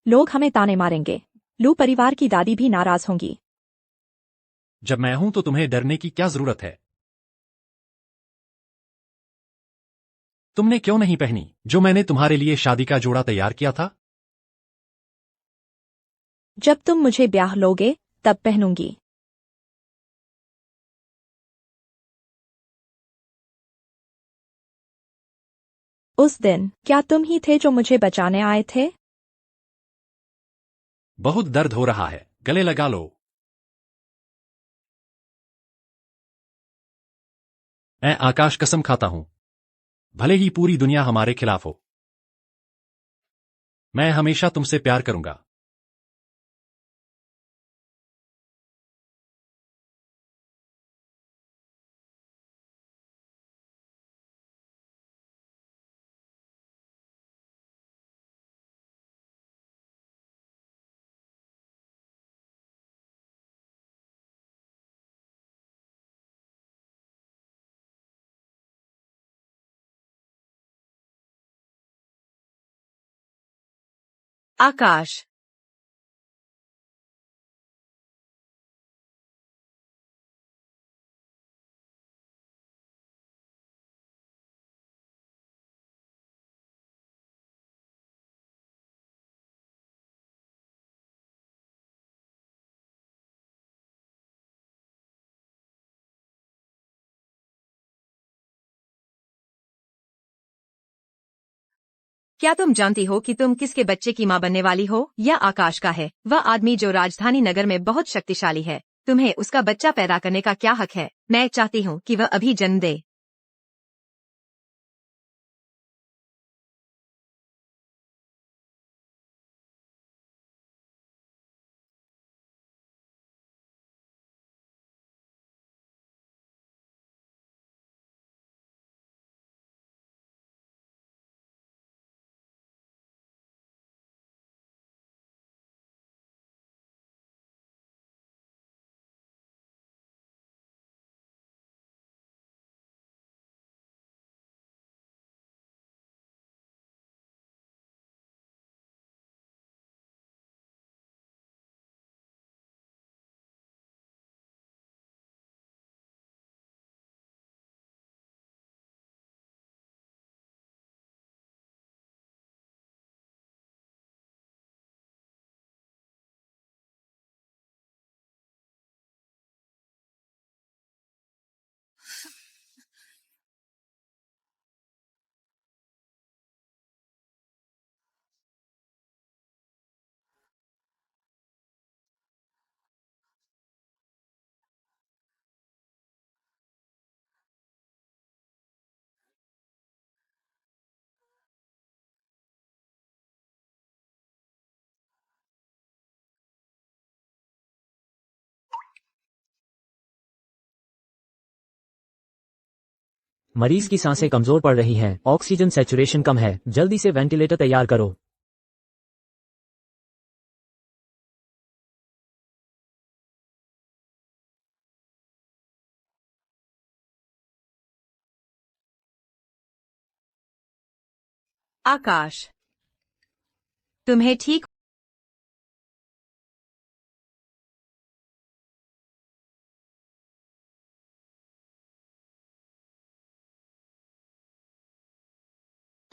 लोग हमें ताने मारेंगे। लू परिवार की दादी भी नाराज होंगी। जब मैं हूं तो तुम्हें डरने की क्या जरूरत है? तुमने क्यों नहीं पहनी जो मैंने तुम्हारे लिए शादी का जोड़ा तैयार किया था? जब तुम मुझे ब्याह लोगे तब पहनूंगी। उस दिन क्या तुम ही थे जो मुझे बचाने आए थे? बहुत दर्द हो रहा है, गले लगा लो। मैं आकाश कसम खाता हूं, भले ही पूरी दुनिया हमारे खिलाफ हो, मैं हमेशा तुमसे प्यार करूंगा। आकाश, क्या तुम जानती हो कि तुम किसके बच्चे की मां बनने वाली हो? यह आकाश का है, वह आदमी जो राजधानी नगर में बहुत शक्तिशाली है। तुम्हें उसका बच्चा पैदा करने का क्या हक है? मैं चाहती हूँ कि वह अभी जन्म दे। मरीज की सांसें कमजोर पड़ रही हैं, ऑक्सीजन सैचुरेशन कम है, जल्दी से वेंटिलेटर तैयार करो। आकाश, तुम्हें ठीक?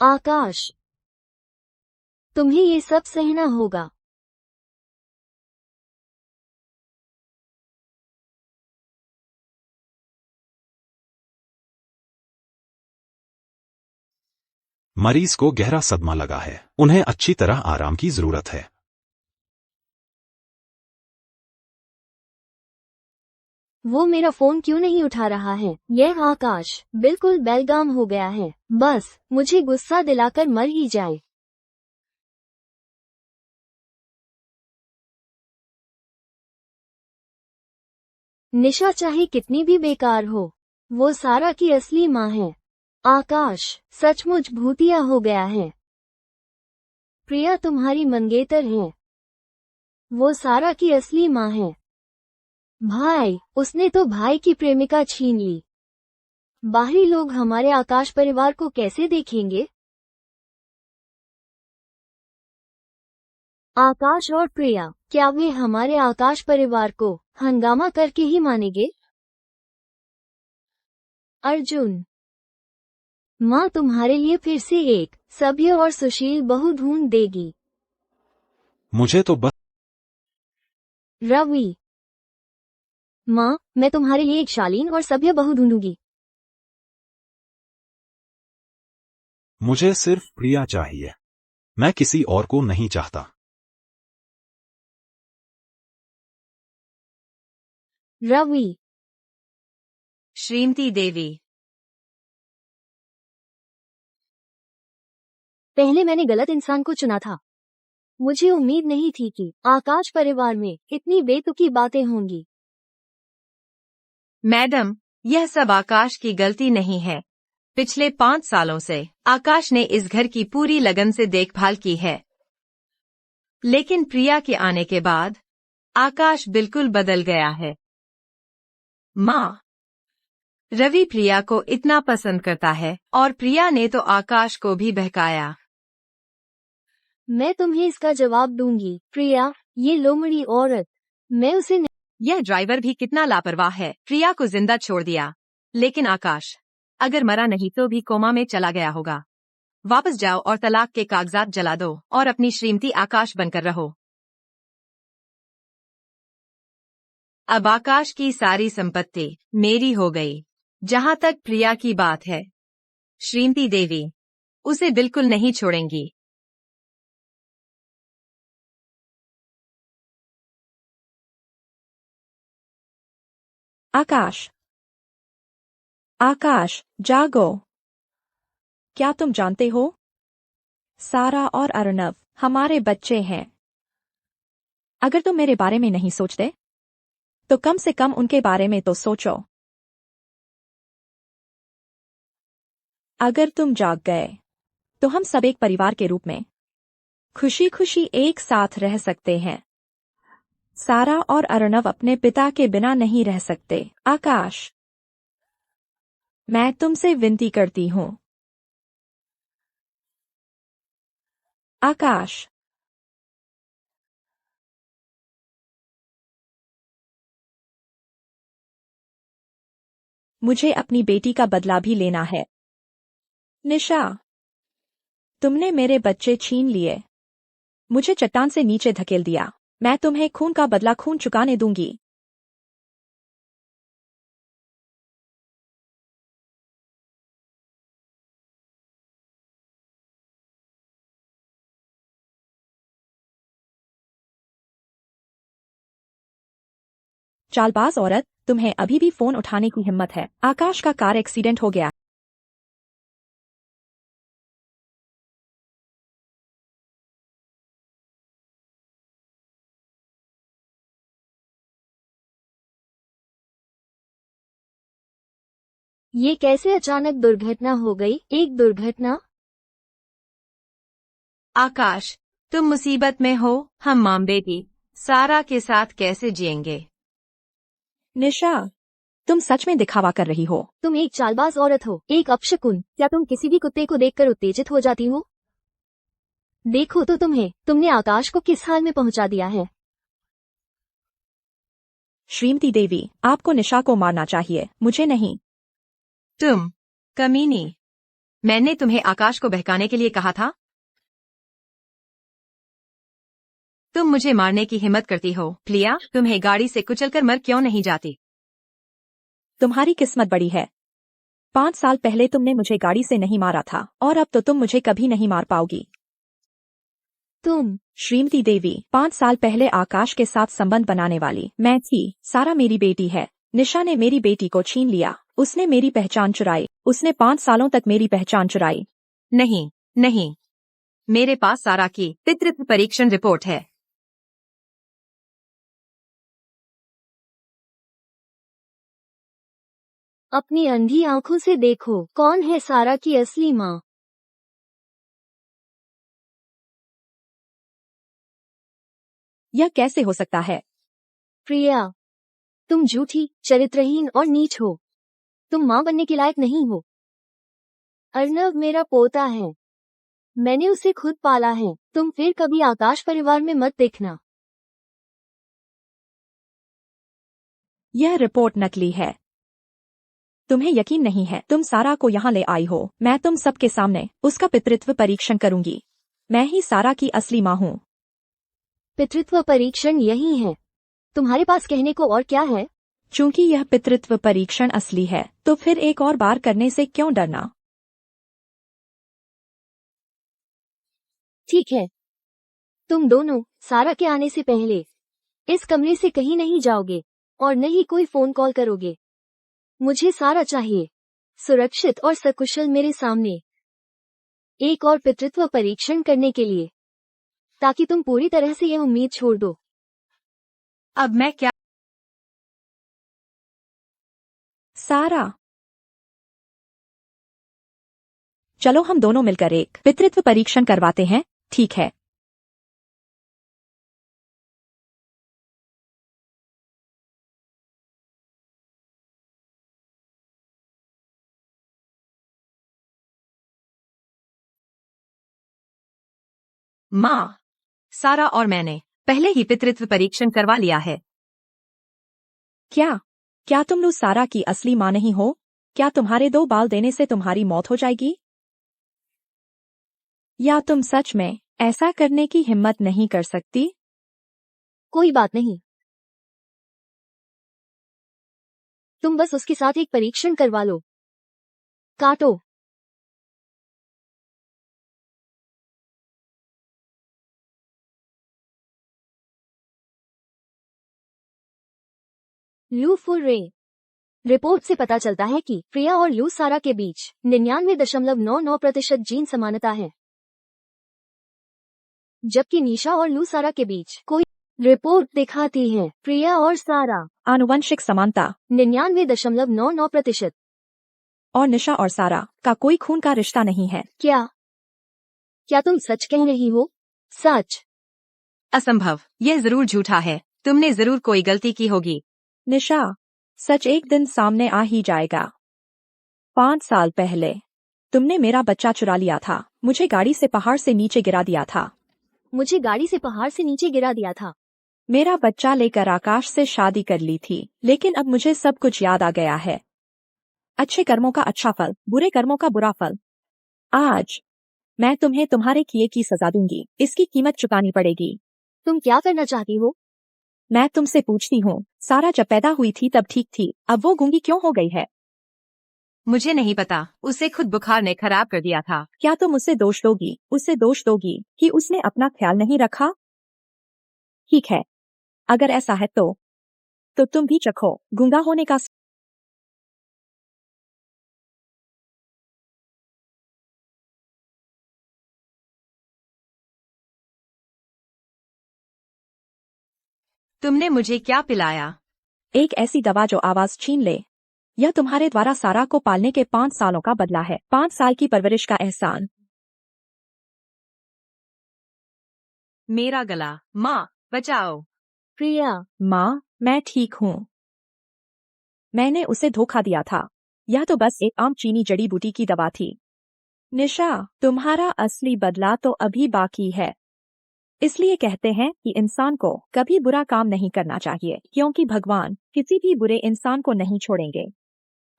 आकाश, तुम्हें ये सब सहना होगा। मरीज को गहरा सदमा लगा है, उन्हें अच्छी तरह आराम की जरूरत है। वो मेरा फोन क्यों नहीं उठा रहा है? यह आकाश बिल्कुल बेलगाम हो गया है। बस मुझे गुस्सा दिलाकर मर ही जाए। निशा चाहे कितनी भी बेकार हो, वो सारा की असली माँ है। आकाश सचमुच भूतिया हो गया है। प्रिया तुम्हारी मंगेतर है। वो सारा की असली माँ है। भाई, उसने तो भाई की प्रेमिका छीन ली। बाहरी लोग हमारे आकाश परिवार को कैसे देखेंगे? आकाश और प्रिया, क्या वे हमारे आकाश परिवार को हंगामा करके ही मानेंगे? अर्जुन, माँ तुम्हारे लिए फिर से एक सभ्य और सुशील बहू ढूंढ देगी। मुझे तो बस रवि, माँ मैं तुम्हारे लिए एक शालीन और सभ्य बहू ढूंढूंगी। मुझे सिर्फ प्रिया चाहिए, मैं किसी और को नहीं चाहता। रवि, श्रीमती देवी, पहले मैंने गलत इंसान को चुना था। मुझे उम्मीद नहीं थी कि आकाश परिवार में इतनी बेतुकी बातें होंगी। मैडम, यह सब आकाश की गलती नहीं है। पिछले 5 सालों से आकाश ने इस घर की पूरी लगन से देखभाल की है। लेकिन प्रिया के आने के बाद आकाश बिल्कुल बदल गया है। माँ, रवि प्रिया को इतना पसंद करता है और प्रिया ने तो आकाश को भी बहकाया। मैं तुम्हें इसका जवाब दूंगी। प्रिया, ये लोमड़ी औरत, मैं उसे यह ड्राइवर भी कितना लापरवाह है। प्रिया को जिंदा छोड़ दिया, लेकिन आकाश अगर मरा नहीं तो भी कोमा में चला गया होगा। वापस जाओ और तलाक के कागजात जला दो और अपनी श्रीमती आकाश बनकर रहो। अब आकाश की सारी संपत्ति मेरी हो गई। जहां तक प्रिया की बात है, श्रीमती देवी उसे बिल्कुल नहीं छोड़ेंगी। आकाश, आकाश, जागो। क्या तुम जानते हो? सारा और अर्णव हमारे बच्चे हैं। अगर तुम मेरे बारे में नहीं सोचते, तो कम से कम उनके बारे में तो सोचो। अगर तुम जाग गए, तो हम सब एक परिवार के रूप में खुशी खुशी एक साथ रह सकते हैं। सारा और अर्णव अपने पिता के बिना नहीं रह सकते। आकाश, मैं तुमसे विनती करती हूँ। आकाश, मुझे अपनी बेटी का बदला भी लेना है। निशा, तुमने मेरे बच्चे छीन लिए, मुझे चट्टान से नीचे धकेल दिया। मैं तुम्हें खून का बदला खून चुकाने दूंगी। चालबाज औरत, तुम्हें अभी भी फोन उठाने की हिम्मत है? आकाश का कार एक्सीडेंट हो गया। ये कैसे अचानक दुर्घटना हो गई? एक दुर्घटना? आकाश, तुम मुसीबत में हो, हम माँ बेटी सारा के साथ कैसे जिएंगे? निशा, तुम सच में दिखावा कर रही हो। तुम एक चालबाज औरत हो, एक अपशकुन। क्या तुम किसी भी कुत्ते को देखकर उत्तेजित हो जाती हो? देखो तो तुमने आकाश को किस हाल में पहुंचा दिया है। श्रीमती देवी, आपको निशा को मारना चाहिए, मुझे नहीं। तुम कमीनी, मैंने तुम्हें आकाश को बहकाने के लिए कहा था। तुम मुझे मारने की हिम्मत करती हो। प्रिया, तुम्हें गाड़ी से कुचलकर मर क्यों नहीं जाती? तुम्हारी किस्मत बड़ी है। 5 साल पहले तुमने मुझे गाड़ी से नहीं मारा था और अब तो तुम मुझे कभी नहीं मार पाओगी। तुम श्रीमती देवी, 5 साल पहले आकाश के साथ संबंध बनाने वाली मैं थी। सारा मेरी बेटी है। निशा ने मेरी बेटी को छीन लिया। उसने मेरी पहचान चुराई। उसने 5 सालों तक मेरी पहचान चुराई। नहीं, नहीं, मेरे पास सारा की पितृत्व परीक्षण रिपोर्ट है। अपनी अंधी आंखों से देखो, कौन है सारा की असली माँ। यह कैसे हो सकता है? प्रिया, तुम झूठी, चरित्रहीन और नीच हो। तुम माँ बनने के लायक नहीं हो। अर्नव मेरा पोता है। मैंने उसे खुद पाला है। तुम फिर कभी आकाश परिवार में मत देखना। यह रिपोर्ट नकली है। तुम्हें यकीन नहीं है? तुम सारा को यहाँ ले आई हो। मैं तुम सबके सामने उसका पितृत्व परीक्षण करूंगी। मैं ही सारा की असली माँ हूँ। पितृत्व परीक्षण यही है। तुम्हारे पास कहने को और क्या है? चूंकि यह पितृत्व परीक्षण असली है, तो फिर एक और बार करने से क्यों डरना? ठीक है। तुम दोनों सारा के आने से पहले इस कमरे से कहीं नहीं जाओगे और न ही कोई फोन कॉल करोगे। मुझे सारा चाहिए, सुरक्षित और सकुशल मेरे सामने, एक और पितृत्व परीक्षण करने के लिए, ताकि तुम पूरी तरह से यह उम्मीद छोड़ दो। अब मैं क्या? सारा, चलो हम दोनों मिलकर एक पितृत्व परीक्षण करवाते हैं, ठीक है? माँ, सारा और मैंने पहले ही पितृत्व परीक्षण करवा लिया है। क्या? क्या तुम लोग सारा की असली माँ नहीं हो? क्या तुम्हारे 2 बाल देने से तुम्हारी मौत हो जाएगी? या तुम सच में ऐसा करने की हिम्मत नहीं कर सकती? कोई बात नहीं। तुम बस उसके साथ एक परीक्षण करवा लो। काटो। लू फुल रे। रिपोर्ट से पता चलता है कि प्रिया और लू सारा के बीच 99.99% जीन समानता है, जबकि निशा और लू सारा के बीच कोई रिपोर्ट दिखाती है प्रिया और सारा आनुवंशिक समानता 99.99%। और निशा और सारा का कोई खून का रिश्ता नहीं है। क्या तुम सच कह रही हो? सच? असंभव, यह जरूर झूठा है। तुमने जरूर कोई गलती की होगी। निशा, सच एक दिन सामने आ ही जाएगा। 5 साल पहले तुमने मेरा बच्चा चुरा लिया था। मुझे गाड़ी से पहाड़ से नीचे गिरा दिया था। मुझे गाड़ी से पहाड़ से नीचे गिरा दिया था। मेरा बच्चा लेकर आकाश से शादी कर ली थी, लेकिन अब मुझे सब कुछ याद आ गया है। अच्छे कर्मों का अच्छा फल, बुरे कर्मों का बुरा फल। आज मैं तुम्हें तुम्हारे किए की सजा दूंगी। इसकी कीमत चुकानी पड़ेगी। तुम क्या करना चाहती हो? मैं तुमसे पूछती हूँ, सारा जब पैदा हुई थी तब ठीक थी, अब वो गूंगी क्यों हो गई है? मुझे नहीं पता, उसे खुद बुखार ने खराब कर दिया था। क्या तुम उसे दोष दोगी कि उसने अपना ख्याल नहीं रखा? ठीक है, अगर ऐसा है तो तुम भी चखो गूंगा होने का। तुमने मुझे क्या पिलाया? एक ऐसी दवा जो आवाज छीन ले। यह तुम्हारे द्वारा सारा को पालने के 5 सालों का बदला है, 5 साल की परवरिश का एहसान। मेरा गला, माँ बचाओ। प्रिया, माँ, मैं ठीक हूँ। मैंने उसे धोखा दिया था। यह तो बस एक आम चीनी जड़ी बूटी की दवा थी। निशा, तुम्हारा असली बदला तो अभी बाकी है। इसलिए कहते हैं कि इंसान को कभी बुरा काम नहीं करना चाहिए, क्योंकि भगवान किसी भी बुरे इंसान को नहीं छोड़ेंगे।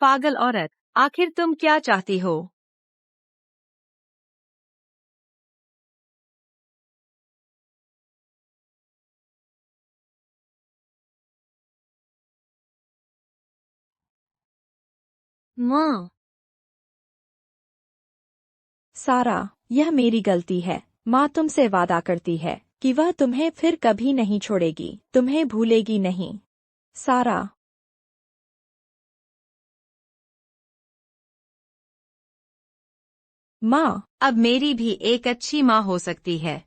पागल औरत, आखिर तुम क्या चाहती हो? माँ। सारा, यह मेरी गलती है। माँ तुमसे वादा करती है कि वह तुम्हें फिर कभी नहीं छोड़ेगी, तुम्हें भूलेगी नहीं। सारा। माँ, अब मेरी भी एक अच्छी माँ हो सकती है।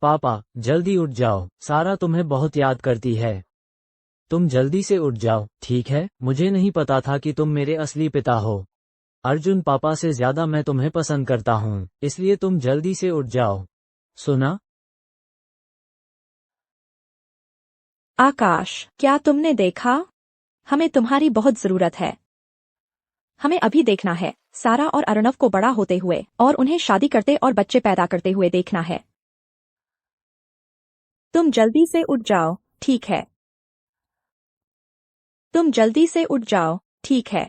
पापा, जल्दी उठ जाओ, सारा तुम्हें बहुत याद करती है। तुम जल्दी से उठ जाओ, ठीक है? मुझे नहीं पता था कि तुम मेरे असली पिता हो। अर्जुन, पापा से ज्यादा मैं तुम्हें पसंद करता हूँ, इसलिए तुम जल्दी से उठ जाओ। सुना? आकाश, क्या तुमने देखा? हमें तुम्हारी बहुत जरूरत है। हमें अभी देखना है सारा और अर्णव को बड़ा होते हुए और उन्हें शादी करते और बच्चे पैदा करते हुए देखना है। तुम जल्दी से उठ जाओ, ठीक है? तुम जल्दी से उठ जाओ, ठीक है?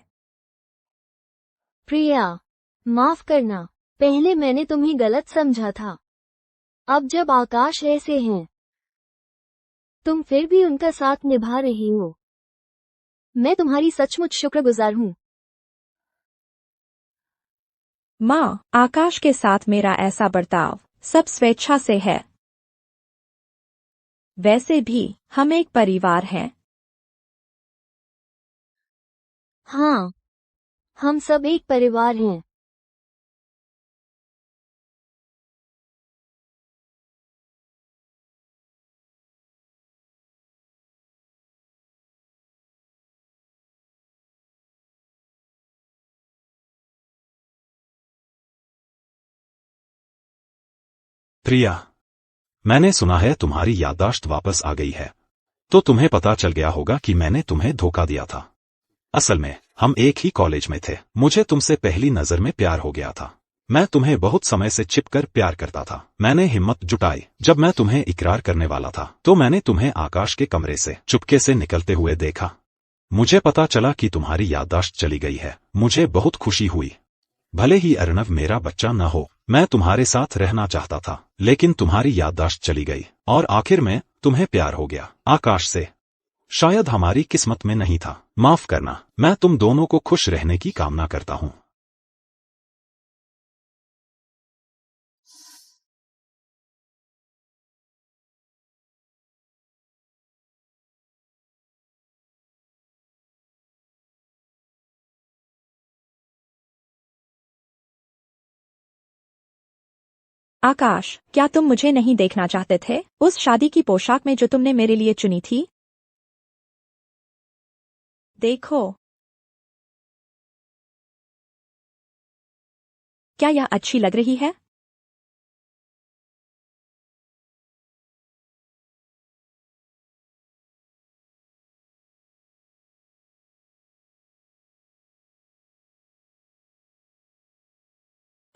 प्रिया, माफ करना, पहले मैंने तुम्हें गलत समझा था। अब जब आकाश ऐसे हैं, तुम फिर भी उनका साथ निभा रही हो। मैं तुम्हारी सचमुच शुक्रगुजार हूँ। माँ, आकाश के साथ मेरा ऐसा बर्ताव सब स्वेच्छा से है। वैसे भी हम एक परिवार हैं। हाँ, हम सब एक परिवार हैं। प्रिया, मैंने सुना है तुम्हारी याददाश्त वापस आ गई है। तो तुम्हें पता चल गया होगा कि मैंने तुम्हें धोखा दिया था। असल में हम एक ही कॉलेज में थे। मुझे तुमसे पहली नजर में प्यार हो गया था। मैं तुम्हें बहुत समय से छिपकर प्यार करता था। मैंने हिम्मत जुटाई। जब मैं तुम्हें इकरार करने वाला था तो मैंने तुम्हें आकाश के कमरे से चुपके से निकलते हुए देखा। मुझे पता चला कि तुम्हारी याददाश्त चली गई है। मुझे बहुत खुशी हुई। भले ही अर्णव मेरा बच्चा न हो, मैं तुम्हारे साथ रहना चाहता था, लेकिन तुम्हारी याददाश्त चली गई और आखिर में तुम्हें प्यार हो गया आकाश से। शायद हमारी किस्मत में नहीं था। माफ करना। मैं तुम दोनों को खुश रहने की कामना करता हूँ। आकाश, क्या तुम मुझे नहीं देखना चाहते थे उस शादी की पोशाक में जो तुमने मेरे लिए चुनी थी? देखो, क्या यह अच्छी लग रही है?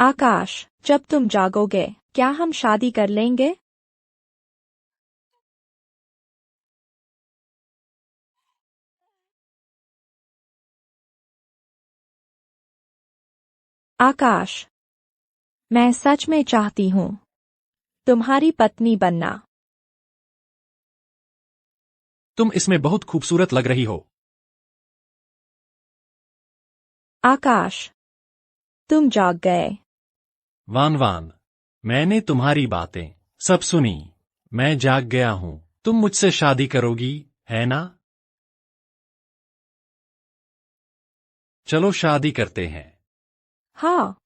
आकाश, जब तुम जागोगे क्या हम शादी कर लेंगे? आकाश, मैं सच में चाहती हूँ तुम्हारी पत्नी बनना। तुम इसमें बहुत खूबसूरत लग रही हो। आकाश, तुम जाग गए। वान वान, मैंने तुम्हारी बातें सब सुनी। मैं जाग गया हूँ। तुम मुझसे शादी करोगी, है ना? चलो शादी करते हैं। हाँ।